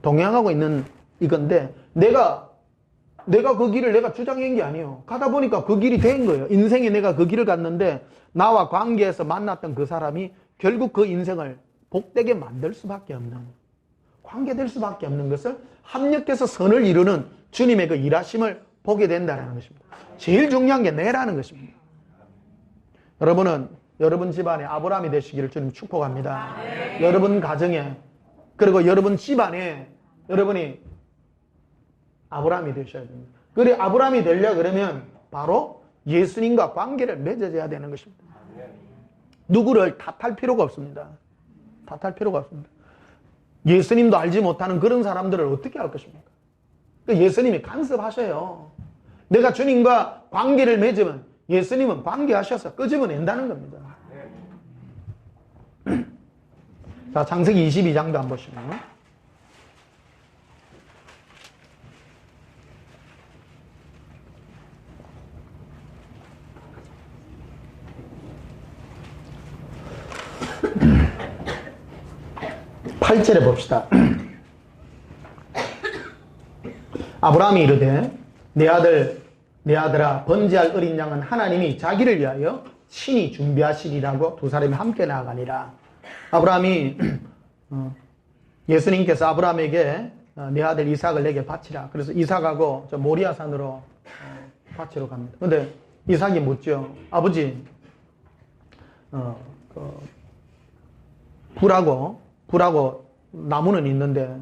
동행하고 있는 이건데 내가 그 길을 내가 주장한 게 아니에요. 가다 보니까 그 길이 된 거예요. 인생에 내가 그 길을 갔는데 나와 관계에서 만났던 그 사람이 결국 그 인생을 복되게 만들 수밖에 없는, 관계될 수밖에 없는 것을 합력해서 선을 이루는 주님의 그 일하심을 보게 된다는 것입니다. 제일 중요한 게 내라는 것입니다. 여러분은 여러분 집안에 아브라함이 되시기를 주님 축복합니다. 여러분 가정에, 그리고 여러분 집안에 여러분이 아브라함이 되셔야 됩니다. 그래 아브라함이 되려 그러면 바로 예수님과 관계를 맺어줘야 되는 것입니다. 누구를 탓할 필요가 없습니다. 탓할 필요가 없습니다. 예수님도 알지 못하는 그런 사람들을 어떻게 할 것입니까? 예수님이 간섭하셔요. 내가 주님과 관계를 맺으면 예수님은 관계하셔서 끄집어낸다는 겁니다. 자, 창세기 22장도 한번 보시면 8절에 봅시다. 아브라함이 이르되 내 아들아 번제할 어린 양은 하나님이 자기를 위하여 친히 준비하시리라고 두 사람이 함께 나아가니라. 아브라함이 예수님께서 아브라함에게 내 아들 이삭을 내게 바치라. 그래서 이삭하고 저 모리아산으로 바치러 갑니다. 근데 이삭이 묻죠. 아버지, 불하고 나무는 있는데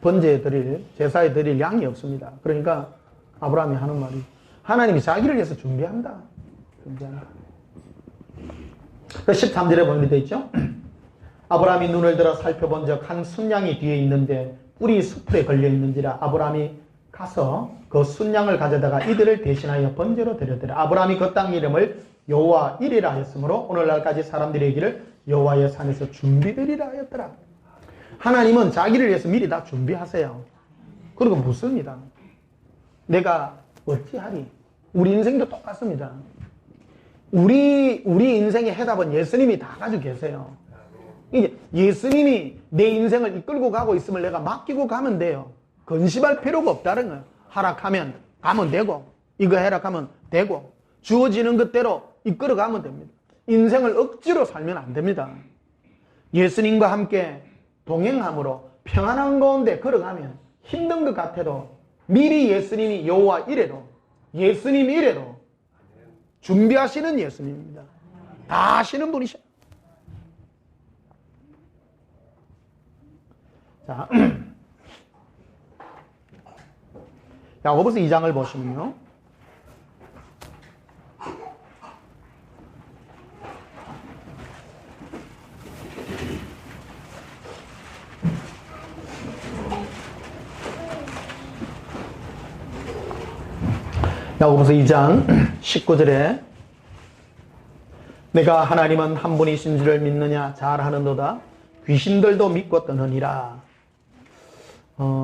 번제에 드릴, 제사에 드릴 양이 없습니다. 그러니까 아브라함이 하는 말이 하나님이 자기를 위해서 준비한다. 준비한다. 13절에 보면 되어 있죠. 아브라함이 눈을 들어 살펴본 적 한 순양이 뒤에 있는데 뿔이 수풀에 걸려 있는지라 아브라함이 가서 그 순양을 가져다가 이들을 대신하여 번제로 드렸더라. 아브라함이 그 땅 이름을 여호와 이레라 하였으므로 오늘날까지 사람들의 길을 여호와의 산에서 준비되리라 하였더라. 하나님은 자기를 위해서 미리 다 준비하세요. 그리고 묻습니다. 내가 어찌하리? 우리 인생도 똑같습니다. 우리 인생의 해답은 예수님이 다 가지고 계세요. 이게 예수님이 내 인생을 이끌고 가고 있음을 내가 맡기고 가면 돼요. 근심할 필요가 없다는 거예요. 하락하면 가면 되고, 이거 해라 하면 되고, 주어지는 것대로 이끌어 가면 됩니다. 인생을 억지로 살면 안 됩니다. 예수님과 함께 동행함으로 평안한 가운데 걸어가면 힘든 것 같아도 미리 예수님이 여호와 이래로, 예수님 이래로 준비하시는 예수님입니다. 다 하시는 분이셔. 자, 야고보서 2장을 보시면요. 야고보서 2장 19절에 내가 하나님은 한 분이신 줄을 믿느냐 잘하는도다 귀신들도 믿고 떠느니라.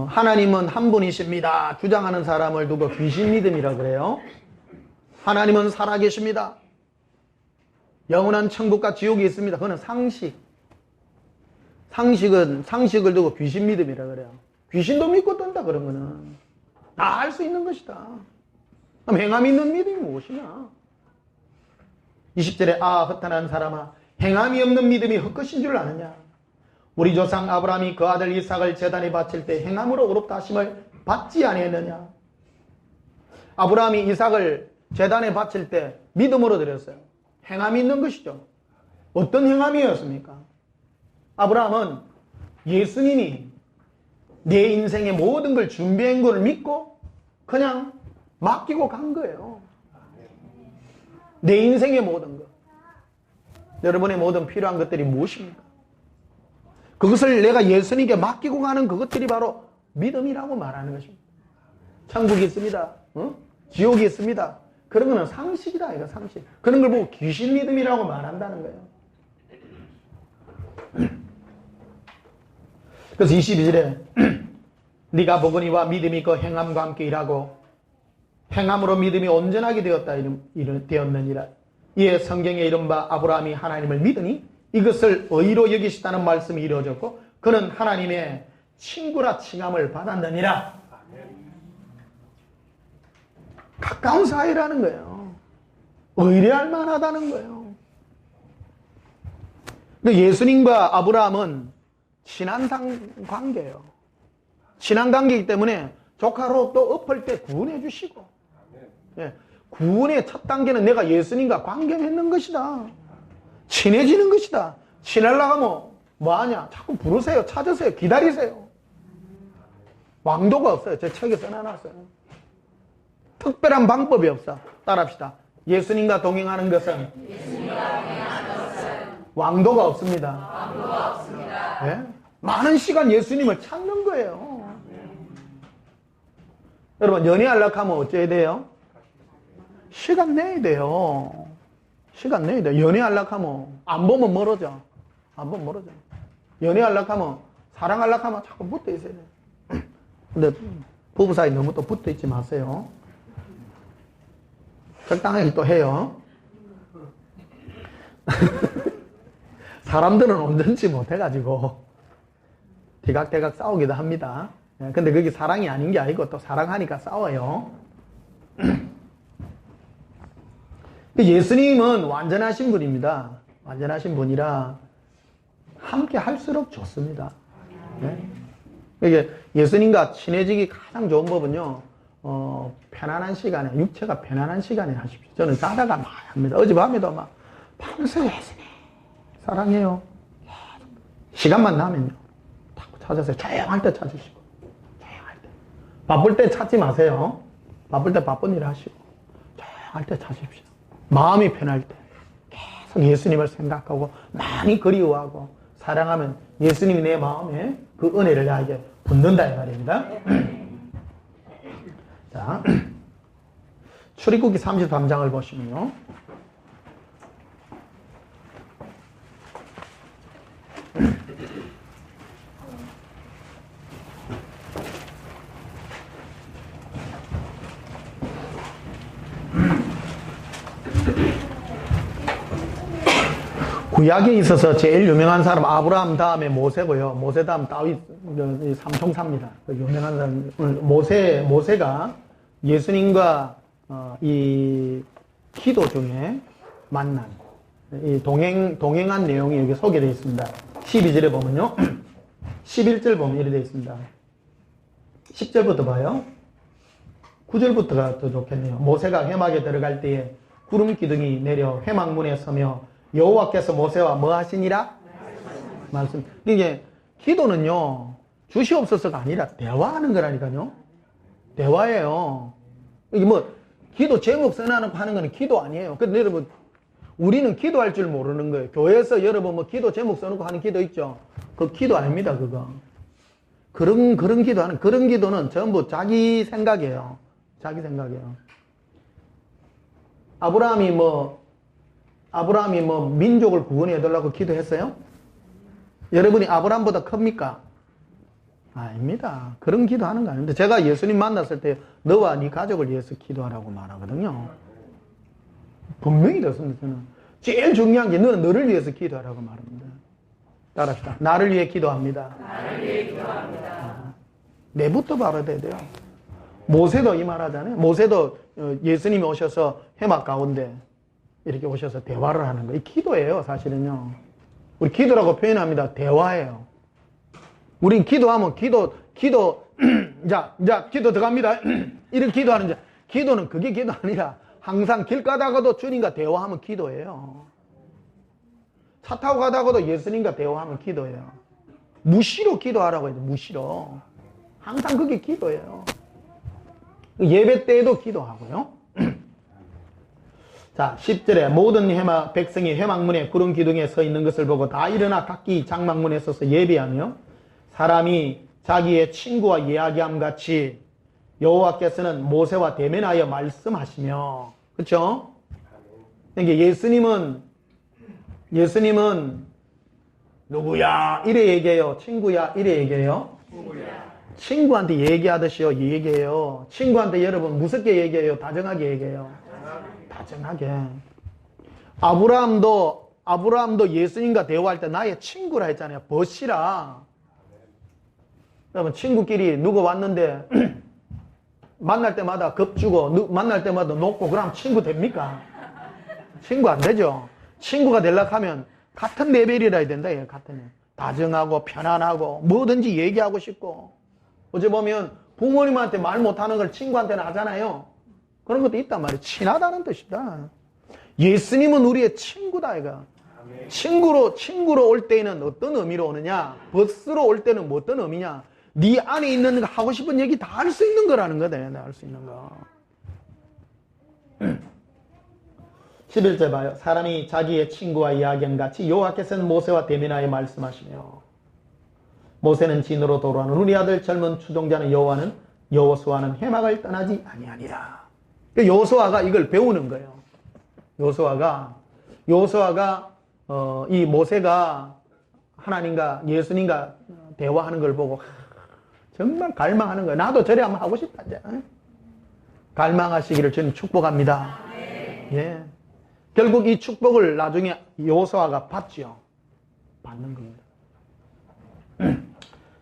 하나님은 한 분이십니다 주장하는 사람을 두고 귀신 믿음이라 그래요. 하나님은 살아계십니다. 영원한 천국과 지옥이 있습니다. 그거는 상식을 두고 귀신 믿음이라 그래요. 귀신도 믿고 뜬다 그런 거는 다 할 수 있는 것이다. 그럼 행함 있는 믿음이 무엇이냐? 20절에 허탄한 사람아 행함이 없는 믿음이 헛것인 줄 아느냐? 우리 조상 아브라함이 그 아들 이삭을 제단에 바칠 때 행함으로 의롭다 하심을 받지 아니했느냐? 아브라함이 이삭을 제단에 바칠 때 믿음으로 드렸어요. 행함이 있는 것이죠. 어떤 행함이었습니까? 아브라함은 예수님이 내 인생의 모든 걸 준비한 걸 믿고 그냥 맡기고 간 거예요. 내 인생의 모든 것. 여러분의 모든 필요한 것들이 무엇입니까? 그것을 내가 예수님께 맡기고 가는 그것들이 바로 믿음이라고 말하는 것입니다. 천국이 있습니다. 지옥이 있습니다. 그런 거는 상식이다. 이거 상식. 그런 걸 보고 귀신 믿음이라고 말한다는 거예요. 그래서 22절에 네가 보거니와 믿음이 그 행함과 함께 일하고 행함으로 믿음이 온전하게 되었느니라. 이에 성경에 이른바 아브라함이 하나님을 믿으니 이것을 의로 여기시다는 말씀이 이루어졌고 그는 하나님의 친구라 칭함을 받았느니라. 가까운 사이라는 거예요. 의뢰할 만하다는 거예요. 예수님과 아브라함은 친한 관계예요. 친한 관계이기 때문에 조카로 또 엎을 때 구원해 주시고, 구원의 첫 단계는 내가 예수님과 관계 맺는 것이다. 친해지는 것이다. 친하려고 하면 뭐하냐? 자꾸 부르세요. 찾으세요. 기다리세요. 왕도가 없어요. 제 책에 써놔놨어요. 특별한 방법이 없어. 따라합시다. 예수님과 동행하는 것은 왕도가 없습니다. 네? 많은 시간 예수님을 찾는 거예요. 여러분 연애하려고 하면 어째야 돼요? 시간 내야 돼요. 시간 내야 돼요. 연애하려고 하면 안 보면 멀어져. 안 보면 멀어져. 연애하려고 하면 사랑하려고 하면 자꾸 붙어 있어야 돼요. 근데 부부 사이 너무 또 붙어 있지 마세요. 적당하게 또 해요. 사람들은 온전치 못해가지고 대각대각 싸우기도 합니다. 근데 그게 사랑이 아닌 게 아니고 또 사랑하니까 싸워요. 예수님은 완전하신 분입니다. 완전하신 분이라 함께 할수록 좋습니다. 이게 예수님과 친해지기 가장 좋은 법은요, 편안한 시간에, 육체가 편안한 시간에 하십시오. 저는 자다가 많이 합니다. 어젯밤에도 막 밤새 예수님 사랑해요. 시간만 나면요 자꾸 찾으세요. 조용할 때 찾으시고. 바쁠 때 찾지 마세요. 바쁠 때 바쁜 일 하시고 조용할 때 찾으십시오. 마음이 편할 때 계속 예수님을 생각하고 많이 그리워하고 사랑하면 예수님이 내 마음에 그 은혜를 나에게 붓는다 이 말입니다. 자, 출애굽기 33장을 보시면요. 구약에 있어서 제일 유명한 사람 아브라함 다음에 모세고요. 모세 다음 다윗 삼총사입니다. 유명한 사람 모세가 예수님과 이 기도 중에 만난 이 동행한 내용이 여기 소개되어 있습니다. 12절에 보면요. 11절 보면 이렇게 되어 있습니다. 10절부터 봐요. 9절부터가 더 좋겠네요. 모세가 회막에 들어갈 때에 구름 기둥이 내려 회막문에 서며 여호와께서 모세와 뭐 하시니라? 말씀. 이게 기도는요 주시옵소서가 아니라 대화하는 거라니까요. 대화예요. 이게 뭐 기도 제목 써놔놓고 하는 거는 기도 아니에요. 근데 여러분 우리는 기도할 줄 모르는 거예요. 교회에서 여러분 뭐 기도 제목 써놓고 하는 기도 있죠. 그 기도 아닙니다. 그거. 그런 기도하는 그런 기도는 전부 자기 생각이에요. 자기 생각이에요. 아브라함이 뭐 민족을 구원해달라고 기도했어요? 여러분이 아브라함보다 큽니까? 아닙니다. 그런 기도하는 거 아닙니다. 제가 예수님 만났을 때 너와 네 가족을 위해서 기도하라고 말하거든요. 분명히 그렇습니다. 저는 제일 중요한 게 너는 너를 위해서 기도하라고 말합니다. 따라합시다. 나를 위해 기도합니다. 나를 위해 기도합니다. 내부터 바로 돼야 돼요. 모세도 이 말 하잖아요. 모세도 예수님이 오셔서 해막 가운데 이렇게 오셔서 대화를 하는 거예요. 이 기도예요, 사실은요. 우리 기도라고 표현합니다. 대화예요. 우린 기도하면 자, 기도 들어갑니다. 이렇게 기도하는 기도는 그게 기도 아니라 항상 길 가다가도 주님과 대화하면 기도예요. 차 타고 가다가도 예수님과 대화하면 기도예요. 무시로 기도하라고 해요. 무시로. 항상 그게 기도예요. 예배 때에도 기도하고요. 자, 10절에 모든 백성이 회막문에 구름 기둥에 서 있는 것을 보고 다 일어나 각기 장막문에 서서 예배하며 사람이 자기의 친구와 이야기함 같이 여호와께서는 모세와 대면하여 말씀하시며, 그렇죠? 그러니까 예수님은 누구야 이래 얘기해요. 친구야 이래 얘기해요. 친구한테 얘기하듯이요 얘기해요. 친구한테 여러분 무섭게 얘기해요. 다정하게 얘기해요. 다정하게. 아브라함도 예수님과 대화할 때 나의 친구라 했잖아요. 벗이라. 여러분 친구끼리 누구 왔는데 만날 때마다 겁주고 만날 때마다 놓고 그럼 친구 됩니까? 친구 안 되죠. 친구가 되려고 하면 같은 레벨이라 해야 된다. 같은 다정하고 편안하고 뭐든지 얘기하고 싶고. 어제 보면 부모님한테 말 못하는 걸 친구한테는 하잖아요. 그런 것도 있단 말이에요. 친하다는 뜻이다. 예수님은 우리의 친구다 이거. 친구로 올 때는 어떤 의미로 오느냐? 버스로 올 때는 뭐 어떤 의미냐? 네 안에 있는 거 하고 싶은 얘기 다 할 수 있는 거라는 거다. 할 수 있는 거. 11절 봐요. 사람이 자기의 친구와 이야기한 같이 여호와께서는 모세와 대면하여 말씀하시며 모세는 진으로 돌아오는 우리 아들 젊은 추종자는 여호수아는 해막을 떠나지 아니하니라. 여호수아가 이걸 배우는 거예요. 여호수아가 이 모세가 하나님과 예수님과 대화하는 걸 보고 정말 갈망하는 거예요. 나도 저래 한번 하고 싶다. 갈망하시기를 저는 축복합니다. 예. 결국 이 축복을 나중에 여호수아가 받죠. 받는 겁니다.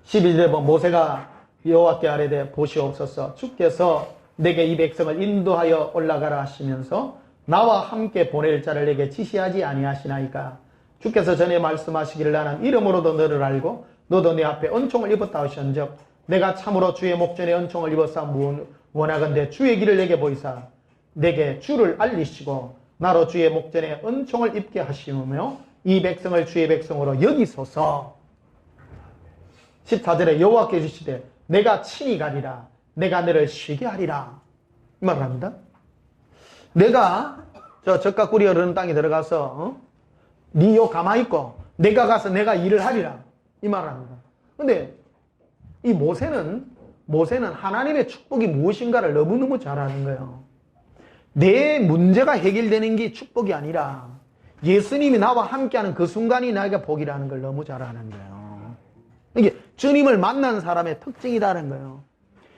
12절에 보면 모세가 여호와께 아뢰되 보시옵소서 주께서 내게 이 백성을 인도하여 올라가라 하시면서 나와 함께 보낼 자를 내게 지시하지 아니하시나이까. 주께서 전에 말씀하시기를 나는 이름으로도 너를 알고 너도 내 앞에 은총을 입었다 하셨은즉 내가 참으로 주의 목전에 은총을 입었사 원하건대 주의 길을 내게 보이사 내게 주를 알리시고 나로 주의 목전에 은총을 입게 하시며 이 백성을 주의 백성으로 여기소서. 14절에 여호와께 주시되 내가 친히 가리라 내가 너를 쉬게 하리라. 이 말을 합니다. 내가 저 젖과 꿀이 흐르는 땅에 들어가서 네 요 가만히 있고 내가 가서 내가 일을 하리라. 이 말을 합니다. 근데 이 모세는 하나님의 축복이 무엇인가를 너무너무 잘 아는 거예요. 내 문제가 해결되는 게 축복이 아니라 예수님이 나와 함께하는 그 순간이 나에게 복이라는 걸 너무 잘 아는 거예요. 이게 주님을 만난 사람의 특징이라는 거예요.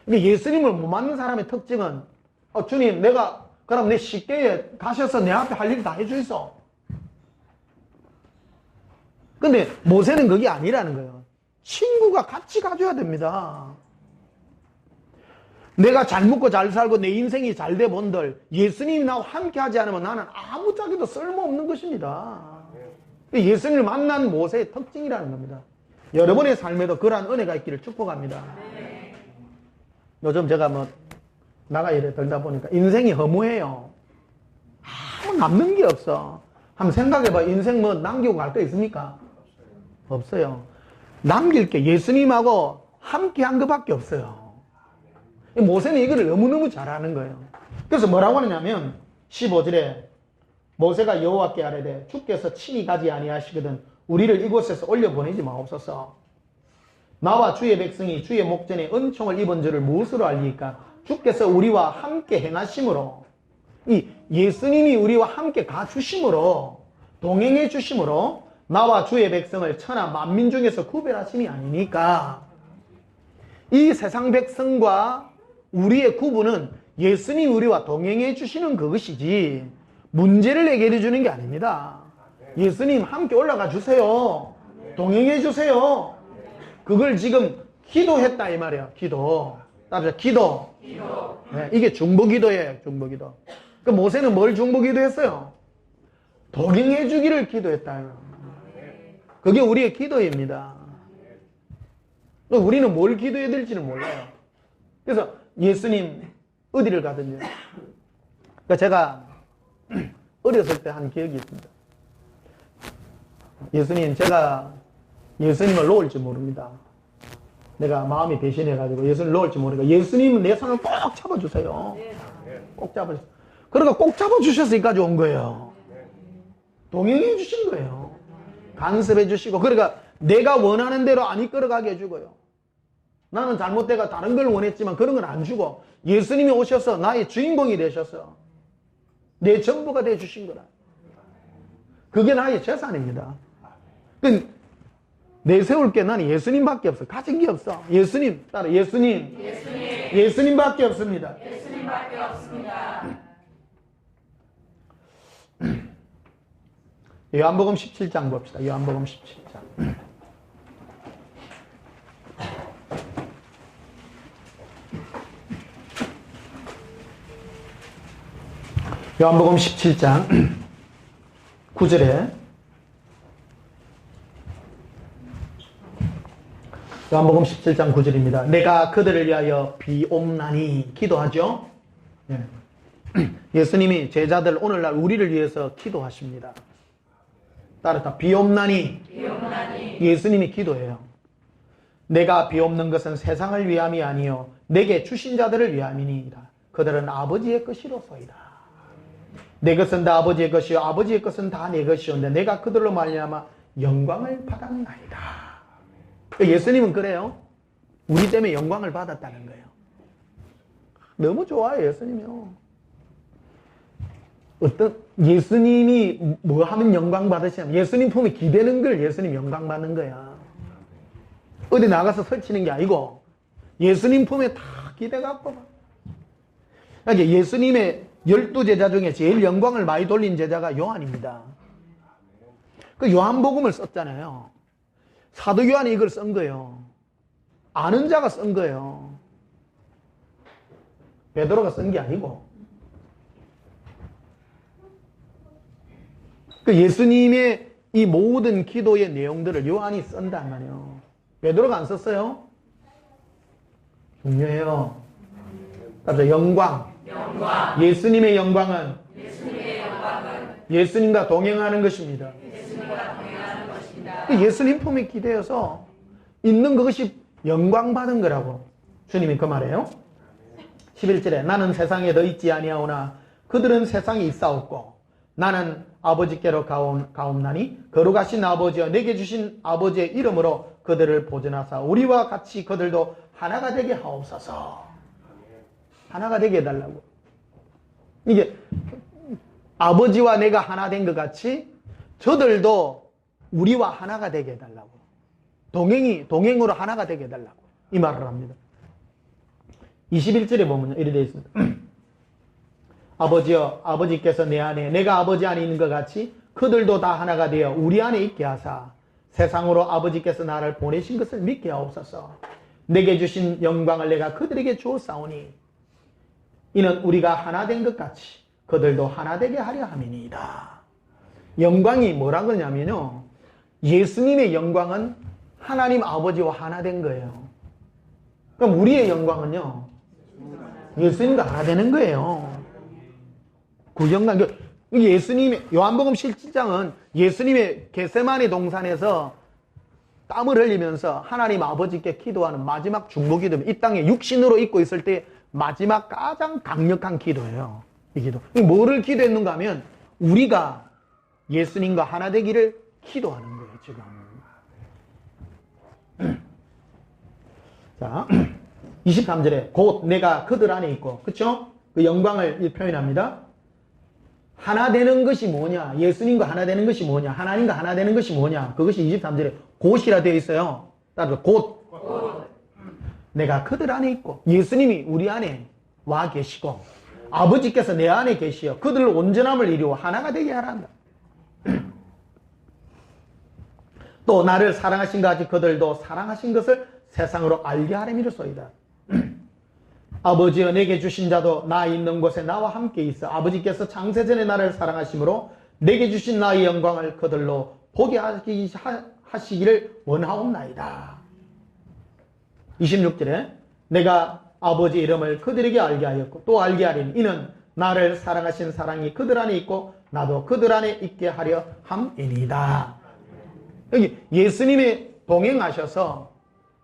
근데 예수님을 못 만난 사람의 특징은 주님 내가 그럼 내 쉽게 가셔서 내 앞에 할 일 다 해주이소. 근데 모세는 그게 아니라는 거예요. 친구가 같이 가줘야 됩니다. 내가 잘 먹고 잘 살고 내 인생이 잘 돼 본들 예수님이 나와 함께 하지 않으면 나는 아무짝에도 쓸모없는 것입니다. 예수님을 만난 모세의 특징이라는 겁니다. 여러분의 삶에도 그러한 은혜가 있기를 축복합니다. 요즘 제가 나가 일에 들다 보니까 인생이 허무해요. 아무 남는 게 없어. 한번 생각해봐. 인생 남기고 갈 거 있습니까? 없어요. 남길 게 예수님하고 함께 한 것밖에 없어요. 모세는 이거를 너무너무 잘하는 거예요. 그래서 뭐라고 하느냐면 15절에 모세가 여호와께 아뢰되 주께서 친히 가지 아니하시거든 우리를 이곳에서 올려보내지 마옵소서. 나와 주의 백성이 주의 목전에 은총을 입은 줄을 무엇으로 알리까? 주께서 우리와 함께 행하심으로 이 예수님이 우리와 함께 가주심으로 동행해 주심으로 나와 주의 백성을 천하 만민 중에서 구별하심이 아니니까 이 세상 백성과 우리의 구분은 예수님이 우리와 동행해 주시는 그것이지 문제를 해결해 주는 게 아닙니다. 예수님 함께 올라가 주세요. 동행해 주세요. 그걸 지금 기도했다 이 말이에요. 기도. 따라서 기도. 네, 이게 중보기도예요. 중보기도. 그 모세는 뭘 중보기도했어요? 동행해 주기를 기도했다. 그게 우리의 기도입니다. 우리는 뭘 기도해야 될지는 몰라요. 그래서 예수님 어디를 가든지. 그러니까 제가 어렸을 때 한 기억이 있습니다. 제가 예수님을 놓을 줄 모릅니다. 내가 마음이 배신해가지고 예수님을 놓을 줄 모르니까 예수님은 내 손을 꼭 잡아주세요. 꼭 잡아주세요. 그러니까 꼭 잡아주셔서 여기까지 온 거예요. 동행해 주신 거예요. 간섭해 주시고 그러니까 내가 원하는 대로 안 이끌어가게 해주고요. 나는 잘못되가 다른 걸 원했지만 그런 건 안 주고 예수님이 오셔서 나의 주인공이 되셔서 내 전부가 되어주신 거라. 그게 나의 재산입니다. 내세울 게 나는 예수님밖에 없어. 가진 게 없어. 예수님 따라 예수님. 예수님밖에 없습니다. 예수님밖에 없습니다. 요한복음 17장 봅시다. 요한복음 17장. 요한복음 17장 9절에 요한복음 17장 9절입니다. 내가 그들을 위하여 비옵나니 기도하죠. 네. 예수님이 제자들 오늘날 우리를 위해서 기도하십니다. 따라서 비옵나니 예수님이 기도해요. 내가 비옵는 것은 세상을 위함이 아니요 내게 주신 자들을 위함이니이다. 그들은 아버지의 것이로소이다. 내 것은 다 아버지의 것이요 아버지의 것은 다 내 것이온데 내가 그들로 말미암아 영광을 받았나이다. 예수님은 그래요. 우리 때문에 영광을 받았다는 거예요. 너무 좋아요. 예수님이요. 예수님이 뭐 하면 영광 받으시냐면 예수님 품에 기대는 걸 예수님 영광 받는 거야. 어디 나가서 설치는 게 아니고 예수님 품에 다 기대갖고 그러니까 예수님의 12제자 중에 제일 영광을 많이 돌린 제자가 요한입니다. 그 요한복음을 썼잖아요. 사도 요한이 이걸 쓴 거예요. 아는 자가 쓴 거예요. 베드로가 쓴 게 아니고. 그 예수님의 이 모든 기도의 내용들을 요한이 쓴단 말이에요. 베드로가 안 썼어요? 중요해요. 따라서 영광. 예수님의 영광은 예수님과 동행하는 것입니다. 예수님 품에 기대어서 있는 그것이 영광 받은 거라고 주님이 그 말이에요. 11절에 나는 세상에 더 있지 아니하오나 그들은 세상에 있사옵고 나는 아버지께로 가옵나니 거룩하신 아버지여 내게 주신 아버지의 이름으로 그들을 보존하사 우리와 같이 그들도 하나가 되게 하옵소서. 하나가 되게 해달라고. 이게 아버지와 내가 하나 된 것 같이 저들도 우리와 하나가 되게 해달라고. 동행으로 하나가 되게 해달라고. 이 말을 합니다. 21절에 보면 이렇게 되어 있습니다. 아버지여 아버지께서 내 안에 내가 아버지 안에 있는 것 같이 그들도 다 하나가 되어 우리 안에 있게 하사 세상으로 아버지께서 나를 보내신 것을 믿게 하옵소서. 내게 주신 영광을 내가 그들에게 주었사오니 이는 우리가 하나 된 것 같이 그들도 하나 되게 하려 함이니이다. 영광이 뭐라 그러냐면요, 예수님의 영광은 하나님 아버지와 하나 된 거예요. 그럼 우리의 영광은요, 예수님과 하나 되는 거예요. 그 영광, 예수님의, 요한복음 17장은 예수님의 겟세마네 동산에서 땀을 흘리면서 하나님 아버지께 기도하는 마지막 중보 기도입니다. 이 땅에 육신으로 있고 있을 때 마지막 가장 강력한 기도예요. 이 기도. 뭐를 기도했는가 하면 우리가 예수님과 하나 되기를 기도하는 거예요, 지금. 자, 23절에 곧 내가 그들 안에 있고, 그쵸? 그 영광을 표현합니다. 하나 되는 것이 뭐냐? 예수님과 하나 되는 것이 뭐냐? 하나님과 하나 되는 것이 뭐냐? 그것이 23절에 곧이라 되어 있어요. 따라서 곧. 내가 그들 안에 있고, 예수님이 우리 안에 와 계시고, 아버지께서 내 안에 계시어 그들 온전함을 이루어 하나가 되게 하란다. 또 나를 사랑하신 것 같이 그들도 사랑하신 것을 세상으로 알게 하려미로소이다. 아버지여 내게 주신 자도 나 있는 곳에 나와 함께 있어 아버지께서 창세전에 나를 사랑하심으로 내게 주신 나의 영광을 그들로 보게 하시기를 원하옵나이다. 26절에 내가 아버지 이름을 그들에게 알게 하였고 또 알게 하리니 이는 나를 사랑하신 사랑이 그들 안에 있고 나도 그들 안에 있게 하려 함이니이다. 여기 예수님이 동행하셔서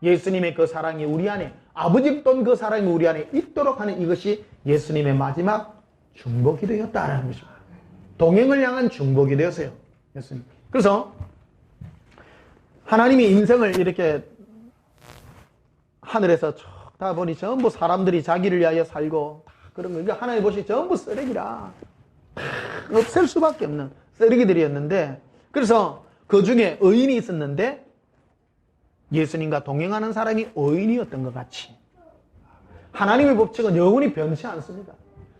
예수님의 그 사랑이 우리 안에, 아버지 돈 그 사랑이 우리 안에 있도록 하는 이것이 예수님의 마지막 중보기도였다라는 것입니다. 동행을 향한 중보기도였어요, 예수님. 그래서 하나님이 인생을 이렇게 하늘에서 다 보니 전부 사람들이 자기를 위하여 살고 다 그런 거. 그러니까 하나님 보시 전부 쓰레기라. 없앨 수밖에 없는 쓰레기들이었는데, 그래서 그 중에 의인이 있었는데 예수님과 동행하는 사람이 의인이었던 것 같이 하나님의 법칙은 영원히 변치 않습니다.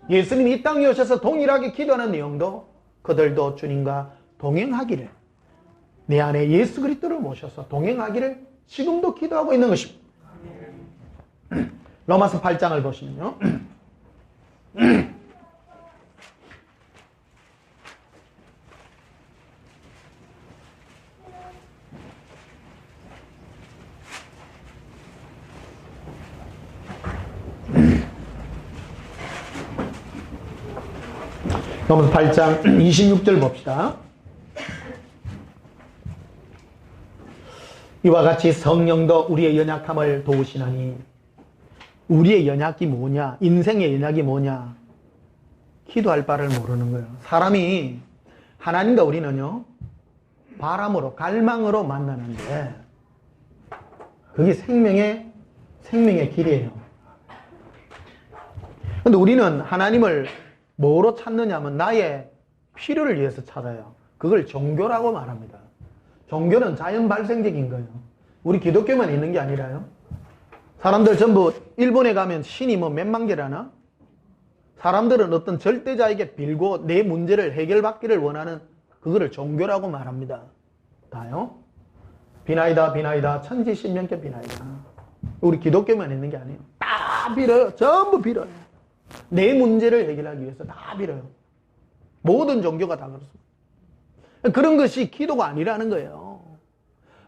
예수님이 이 땅에 오셔서 동일하게 기도하는 내용도 그들도 주님과 동행하기를, 내 안에 예수 그리스도를 모셔서 동행하기를 지금도 기도하고 있는 것입니다. 로마서 8장을 보시면요, 로마서 8장 26절 봅시다. 이와 같이 성령도 우리의 연약함을 도우시나니, 우리의 연약이 뭐냐? 인생의 연약이 뭐냐? 기도할 바를 모르는 거예요. 사람이 하나님과 우리는요, 바람으로, 갈망으로 만나는데 그게 생명의 길이에요. 근데 우리는 하나님을 뭐로 찾느냐면 나의 필요를 위해서 찾아요. 그걸 종교라고 말합니다. 종교는 자연 발생적인 거예요. 우리 기독교만 있는 게 아니라요. 사람들 전부 일본에 가면 신이 뭐 몇만 개라나? 사람들은 어떤 절대자에게 빌고 내 문제를 해결받기를 원하는 그거를 종교라고 말합니다. 다요. 비나이다 천지신명께 비나이다. 우리 기독교만 있는 게 아니에요. 다 빌어요. 전부 빌어요. 내 문제를 해결하기 위해서 다 빌어요. 모든 종교가 다 그렇습니다. 그런 것이 기도가 아니라는 거예요.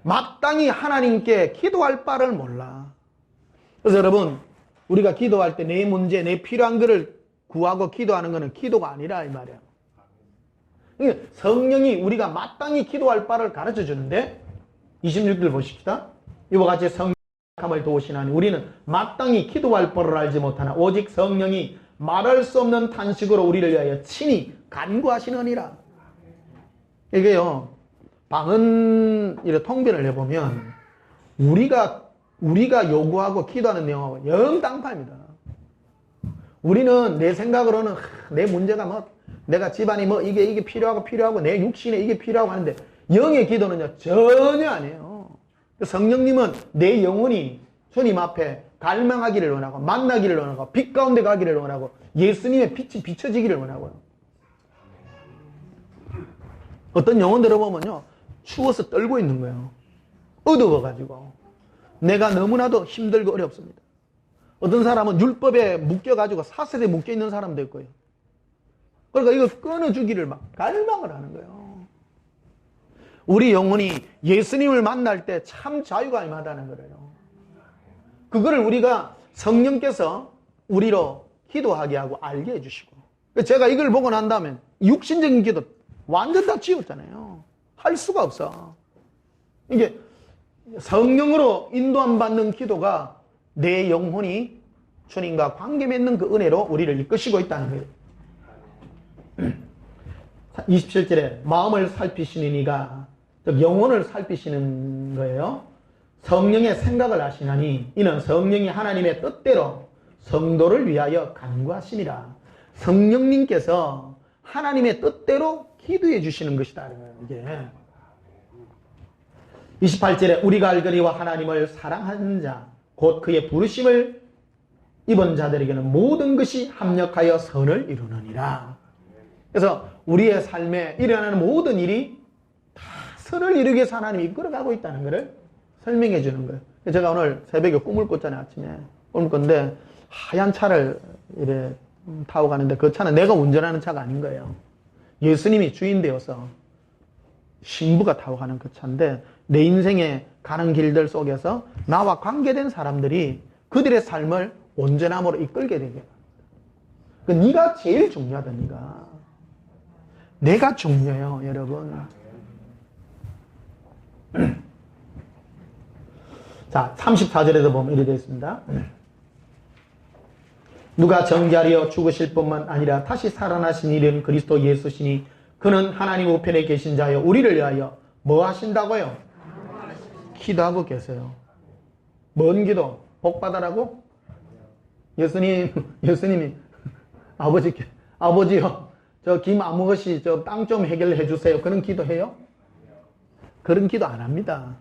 마땅히 하나님께 기도할 바를 몰라. 그래서 여러분, 우리가 기도할 때 내 문제, 내 필요한 것을 구하고 기도하는 것은 기도가 아니라 이 말이에요. 그러니까 성령이 우리가 마땅히 기도할 바를 가르쳐 주는데 26절 보십시다. 이와 같이 함을 도우시나니 우리는 마땅히 기도할 바를 알지 못하나 오직 성령이 말할 수 없는 탄식으로 우리를 위하여 친히 간구하시느니라. 이게요, 방언 이렇게 통변을 해보면 우리가 요구하고 기도하는 내용하고 영 딴판입니다. 우리는 내 생각으로는 내 문제가 뭐 내가 집안이 뭐 이게 필요하고 내 육신에 이게 필요하고 하는데 영의 기도는요 전혀 아니에요. 성령님은 내 영혼이 주님 앞에 갈망하기를 원하고 만나기를 원하고 빛 가운데 가기를 원하고 예수님의 빛이 비춰지기를 원하고요. 어떤 영혼들을 보면요 추워서 떨고 있는 거예요. 어두워가지고 내가 너무나도 힘들고 어렵습니다. 어떤 사람은 율법에 묶여가지고 사슬에 묶여있는 사람도 있고요. 그러니까 이거 끊어주기를 막 갈망을 하는 거예요. 우리 영혼이 예수님을 만날 때 참 자유가 임하다는 거예요. 그거를 우리가 성령께서 우리로 기도하게 하고 알게 해주시고, 제가 이걸 보고 난 다음에 육신적인 기도 완전 다 지웠잖아요. 할 수가 없어. 이게 성령으로 인도함 받는 기도가 내 영혼이 주님과 관계 맺는 그 은혜로 우리를 이끄시고 있다는 거예요. 27절에 마음을 살피시는 이가, 즉 영혼을 살피시는 거예요. 성령의 생각을 하시나니 이는 성령이 하나님의 뜻대로 성도를 위하여 간구하심이라. 성령님께서 하나님의 뜻대로 기도해 주시는 것이다. 이게 28절에 우리가 알거니와 하나님을 사랑하는 자 곧 그의 부르심을 입은 자들에게는 모든 것이 합력하여 선을 이루느니라. 그래서 우리의 삶에 일어나는 모든 일이 다 선을 이루기 위해서 하나님이 이끌어가고 있다는 것을 설명해 주는 거예요. 제가 오늘 새벽에 꿈을 꿨잖아요. 아침에 꿈을 꿨는데 하얀 차를 이래 타고 가는데 그 차는 내가 운전하는 차가 아닌 거예요. 예수님이 주인 되어서 신부가 타고 가는 그 차인데 내 인생에 가는 길들 속에서 나와 관계된 사람들이 그들의 삶을 온전함으로 이끌게 되게. 네가 제일 중요하다. 내가 중요해요, 여러분. 자, 34절에도 보면 이렇게 되어 있습니다. 누가 정죄하려 죽으실 뿐만 아니라 다시 살아나신 이는 그리스도 예수시니 그는 하나님 우편에 계신 자여 우리를 위하여 뭐 하신다고요? 기도하고 계세요. 뭔 기도? 복 받아라고? 예수님이 아버지요, 저 김 아무것이 저 땅 좀 해결해 주세요. 그런 기도해요? 그런 기도 안 합니다.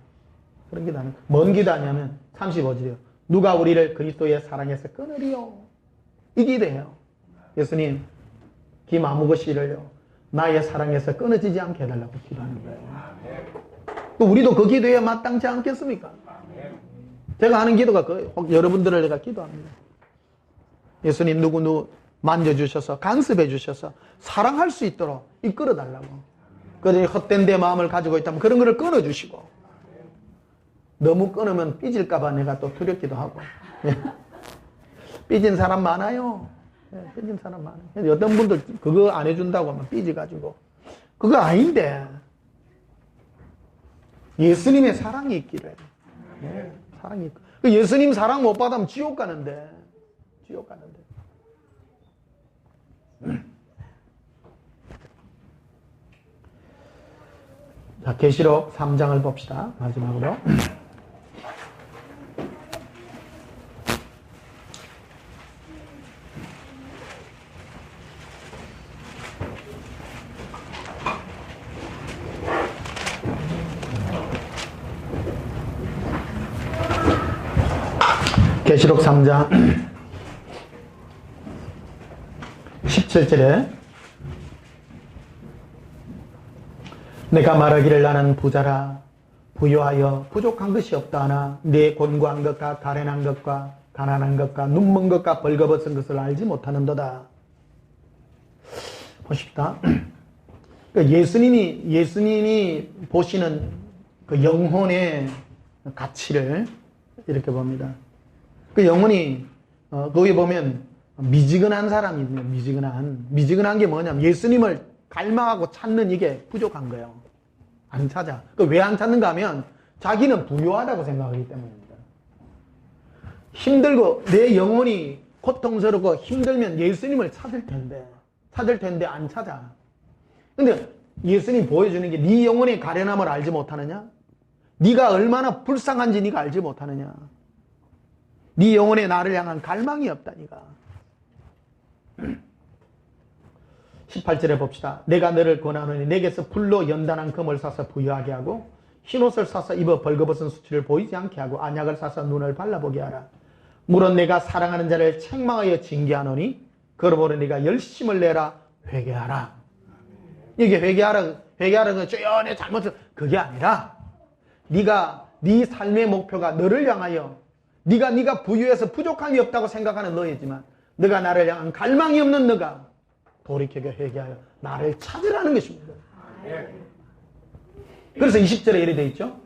그런 기도 안 합니다. 뭔 기도 하냐면 35절이요. 누가 우리를 그리스도의 사랑에서 끊으리요? 이 기도예요. 예수님, 김 아무것이를요 나의 사랑에서 끊어지지 않게 해달라고 기도하는 거예요. 또 우리도 그 기도에 마땅치 않겠습니까? 제가 하는 기도가 여러분들을 내가 기도합니다. 예수님 누구 만져주셔서 간섭해 주셔서 사랑할 수 있도록 이끌어 달라고. 그들이 헛된 내 마음을 가지고 있다면 그런 거를 끊어주시고, 너무 끊으면 삐질까봐 내가 또 두렵기도 하고. 삐진 사람 많아요. 삐진 사람 많아요. 어떤 분들 그거 안 해준다고 하면 삐져가지고. 그거 아닌데 예수님의 사랑이 있기를. 사랑이 있고. 예수님 사랑 못 받으면 지옥 가는데. 자, 계시록 3장을 봅시다. 마지막으로. 계시록 3장 17절에 내가 말하기를 나는 부자라 부유하여 부족한 것이 없다 하나 내 곤고한 것과 가련한 것과 가난한 것과 눈먼 것과 벌거벗은 것을 알지 못하는도다. 보십시다. 예수님이 보시는 그 영혼의 가치를 이렇게 봅니다. 그 영혼이 거기 보면 미지근한 사람이 있네요. 미지근한 게 뭐냐면 예수님을 갈망하고 찾는 이게 부족한 거예요. 안 찾아. 왜 안 찾는가 하면 자기는 부유하다고 생각하기 때문입니다. 힘들고 내 영혼이 고통스럽고 힘들면 예수님을 찾을 텐데 안 찾아. 근데 예수님 보여주는 게 네 영혼의 가련함을 알지 못하느냐? 네가 얼마나 불쌍한지 네가 알지 못하느냐? 네 영혼에 나를 향한 갈망이 없다니까. 18절에 봅시다. 내가 너를 권하노니 내게서 불로 연단한 금을 사서 부유하게 하고 흰옷을 사서 입어 벌거벗은 수치를 보이지 않게 하고 안약을 사서 눈을 발라보게 하라. 물론 내가 사랑하는 자를 책망하여 징계하노니 그러므로 네가 열심을 내라. 회개하라. 이게 회개하라는 건 주여 내 잘못을 그게 아니라 네가 네 삶의 목표가 너를 향하여 네가 부유해서 부족함이 없다고 생각하는 너이지만 너가 나를 향한 갈망이 없는 너가 돌이켜서 회개하여 나를 찾으라는 것입니다. 그래서 20절에 이렇게 되어 있죠.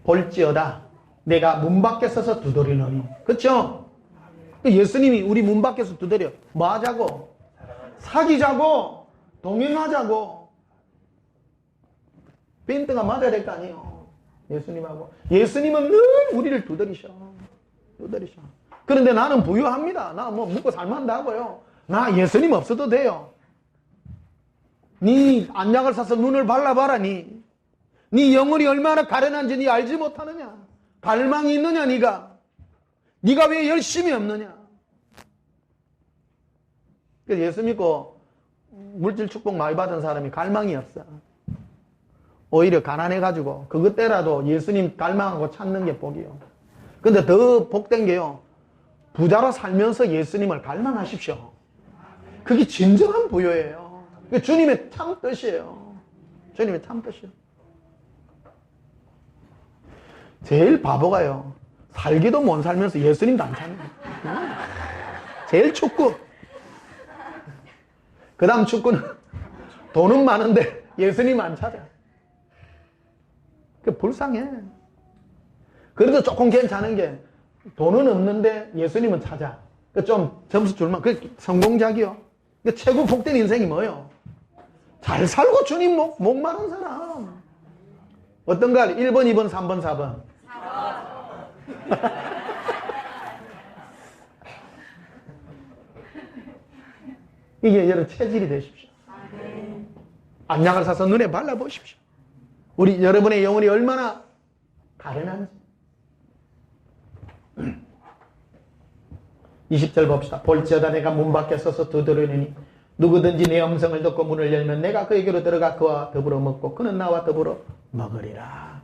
볼지어다 내가 문 밖에 서서 두드리노니. 그렇죠? 예수님이 우리 문 밖에서 두드려. 뭐 하자고? 사귀자고, 동행하자고. 빈트가 맞아야 될 거 아니에요. 예수님하고. 예수님은 늘 우리를 두드리셔. 그런데 나는 부유합니다. 나 뭐 먹고 살만하고요. 나 예수님 없어도 돼요. 네 안약을 사서 눈을 발라봐라. 네 영혼이 얼마나 가련한지 네 알지 못하느냐? 갈망이 있느냐 네가 왜 열심히 없느냐? 그래서 예수 믿고 물질 축복 많이 받은 사람이 갈망이 없어. 오히려 가난해가지고 그것 때라도 예수님 갈망하고 찾는 게 복이요. 근데 더 복된 게요. 부자로 살면서 예수님을 갈망하십시오. 그게 진정한 부여예요. 그게 주님의 참 뜻이에요. 주님의 참 뜻이요. 제일 바보가요. 살기도 못 살면서 예수님도 안 찾는 거예요. 제일 축구. 그 다음 축구는 돈은 많은데 예수님 안 찾아. 그 불쌍해. 그래도 조금 괜찮은 게 돈은 없는데 예수님은 찾아. 좀 점수 줄만. 그 성공작이요. 최고 복된 인생이 뭐예요? 잘 살고 주님 목마른 사람. 어떤가? 1번, 2번, 3번, 4번. 4번. 이게 여러분 체질이 되십시오. 안약을 사서 눈에 발라보십시오. 우리 여러분의 영혼이 얼마나 가련한지. 20절 봅시다. 볼지어다 내가 문 밖에 서서 두드리니 누구든지 내 음성을 듣고 문을 열면 내가 그에게로 들어가 그와 더불어 먹고 그는 나와 더불어 먹으리라.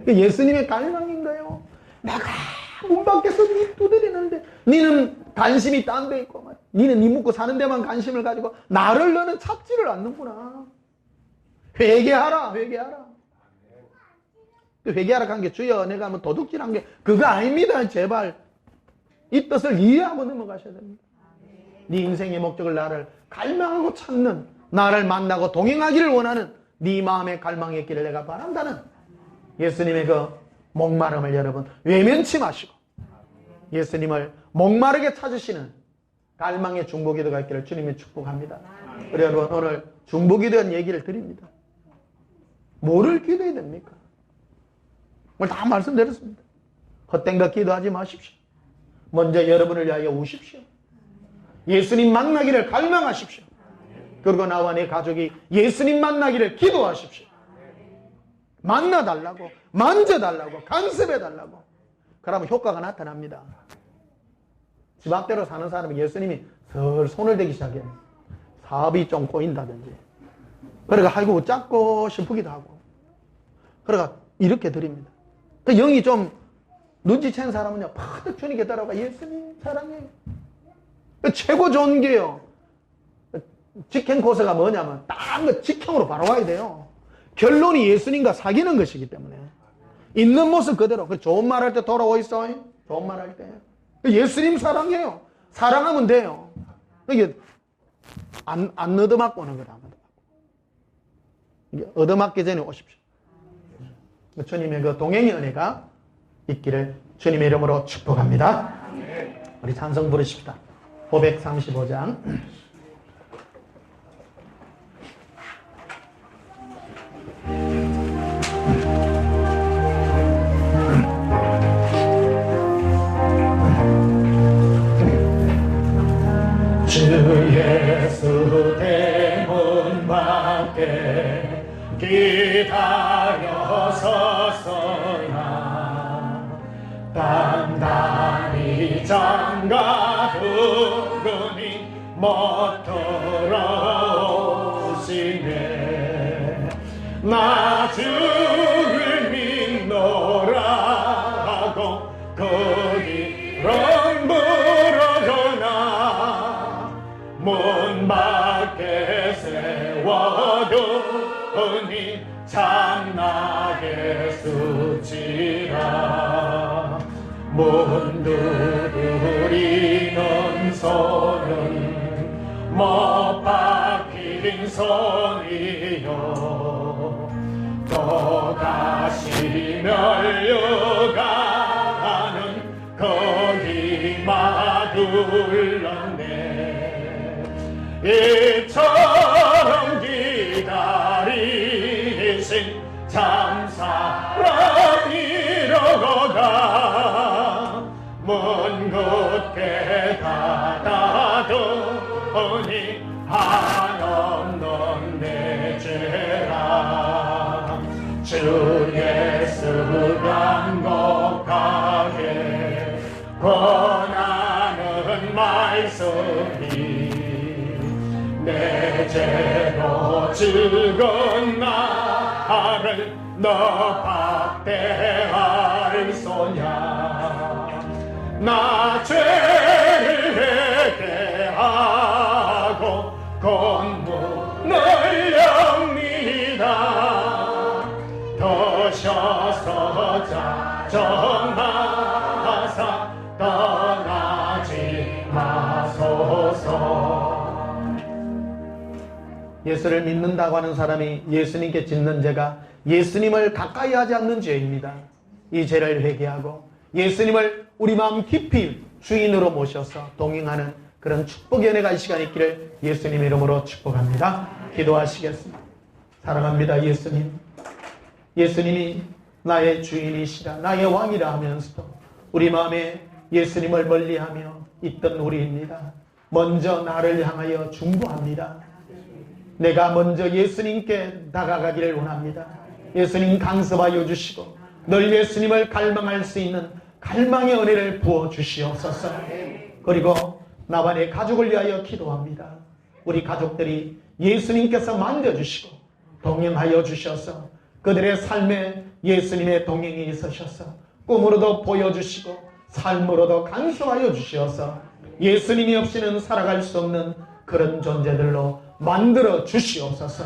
예수님의 갈망인 거예요. 내가 문 밖에서 니 두드리는데 니는 관심이 딴 데 있고 니는 니 묵고 사는 데만 관심을 가지고 나를 너는 찾지를 않는구나. 회개하라. 회개하라 한 게 주여 내가 뭐 도둑질한 게 그거 아닙니다. 제발 이 뜻을 이해하고 넘어가셔야 됩니다. 네 인생의 목적을 나를 갈망하고 찾는, 나를 만나고 동행하기를 원하는 네 마음의 갈망이 있기를 내가 바란다는 예수님의 그 목마름을 여러분 외면치 마시고 예수님을 목마르게 찾으시는 갈망의 중보기도가 있기를 주님이 축복합니다. 그래 여러분 오늘 중보기도한 얘기를 드립니다. 뭐를 기도해야 됩니까? 오늘 다 말씀드렸습니다. 헛된 것 기도하지 마십시오. 먼저 여러분을 위하여 우십시오. 예수님 만나기를 갈망하십시오. 그리고 나와 내 가족이 예수님 만나기를 기도하십시오. 만나달라고, 만져달라고, 간섭해달라고. 그러면 효과가 나타납니다. 집 앞대로 사는 사람은 예수님이 슬 손을 대기 시작해요. 사업이 좀 꼬인다든지. 그러니까 아이고 작고 싶기도 하고. 그러니까 이렇게 드립니다. 그 영이 좀 눈치챈 사람은요, 파득 주님께 따라가 예수님 사랑해요. 최고 좋은 게요. 직행 코스가 뭐냐면 딱 그 직행으로 바로 가야 돼요. 결론이 예수님과 사귀는 것이기 때문에 있는 모습 그대로. 좋은 말 할 때 돌아오 있어. 좋은 말 할 때 예수님 사랑해요. 사랑하면 돼요. 이게 안 얻어맞고 오는 거다. 이게 얻어맞기 전에 오십시오. 주님의 그 동행의 은혜가 있기를 주님의 이름으로 축복합니다. 우리 찬송 부르십시다. 535장. 기다려서서야 단단히 장가 두르니 못 들어오시네. 나 주를 믿노라고 그 이름 부르거나 문 밖에 세워두니 참나게 수치라. 문 두드리는 손은 못 박힌 손이요 또다시 멸려가는 거기 마둘렀네. 이처럼 기다리신 참 사람이로다. 먼 곳에 닫아두니 한없는 내 죄라. 주 예수 간곡하게 권하는 말씀이 내 죄로 죽은 나를 너 박대할 소냐. 나 죄를 회개하고 본문을 엽니다. 더셔서 자정하사 떠나지 마소서. 예수를 믿는다고 하는 사람이 예수님께 짓는 죄가 예수님을 가까이 하지 않는 죄입니다. 이 죄를 회개하고 예수님을 우리 마음 깊이 주인으로 모셔서 동행하는 그런 축복의 은혜가 이 시간에 있기를 예수님 이름으로 축복합니다. 기도하시겠습니다. 사랑합니다. 예수님. 예수님이 나의 주인이시라 나의 왕이라 하면서도 우리 마음에 예수님을 멀리하며 있던 우리입니다. 먼저 나를 향하여 중보합니다. 내가 먼저 예수님께 다가가기를 원합니다. 예수님 강섭하여 주시고 늘 예수님을 갈망할 수 있는 갈망의 은혜를 부어주시옵소서. 그리고 나와 내 가족을 위하여 기도합니다. 우리 가족들이 예수님께서 만져주시고 동행하여 주셔서 그들의 삶에 예수님의 동행이 있으셔서 꿈으로도 보여주시고 삶으로도 간섭하여 주시어서 예수님이 없이는 살아갈 수 없는 그런 존재들로 만들어 주시옵소서.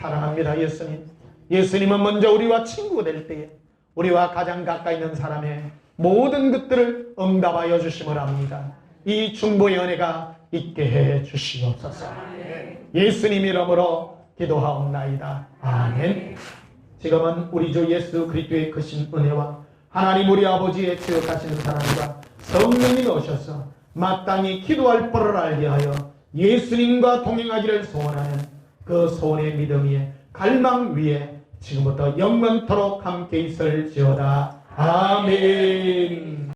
사랑합니다. 예수님. 예수님은 먼저 우리와 친구가 될 때에 우리와 가장 가까이 있는 사람의 모든 것들을 응답하여 주심을 합니다. 이 중보의 은혜가 있게 해 주시옵소서. 예수님 이름으로 기도하옵나이다. 아멘. 지금은 우리 주 예수 그리스도의 크신 은혜와 하나님 우리 아버지의 지극하신 사랑과 성령님이 오셔서 마땅히 기도할 바를 알게 하여 예수님과 동행하기를 소원하는 그 소원의 믿음 위에 갈망 위에 지금부터 영원토록 함께 있을지어다. 아멘.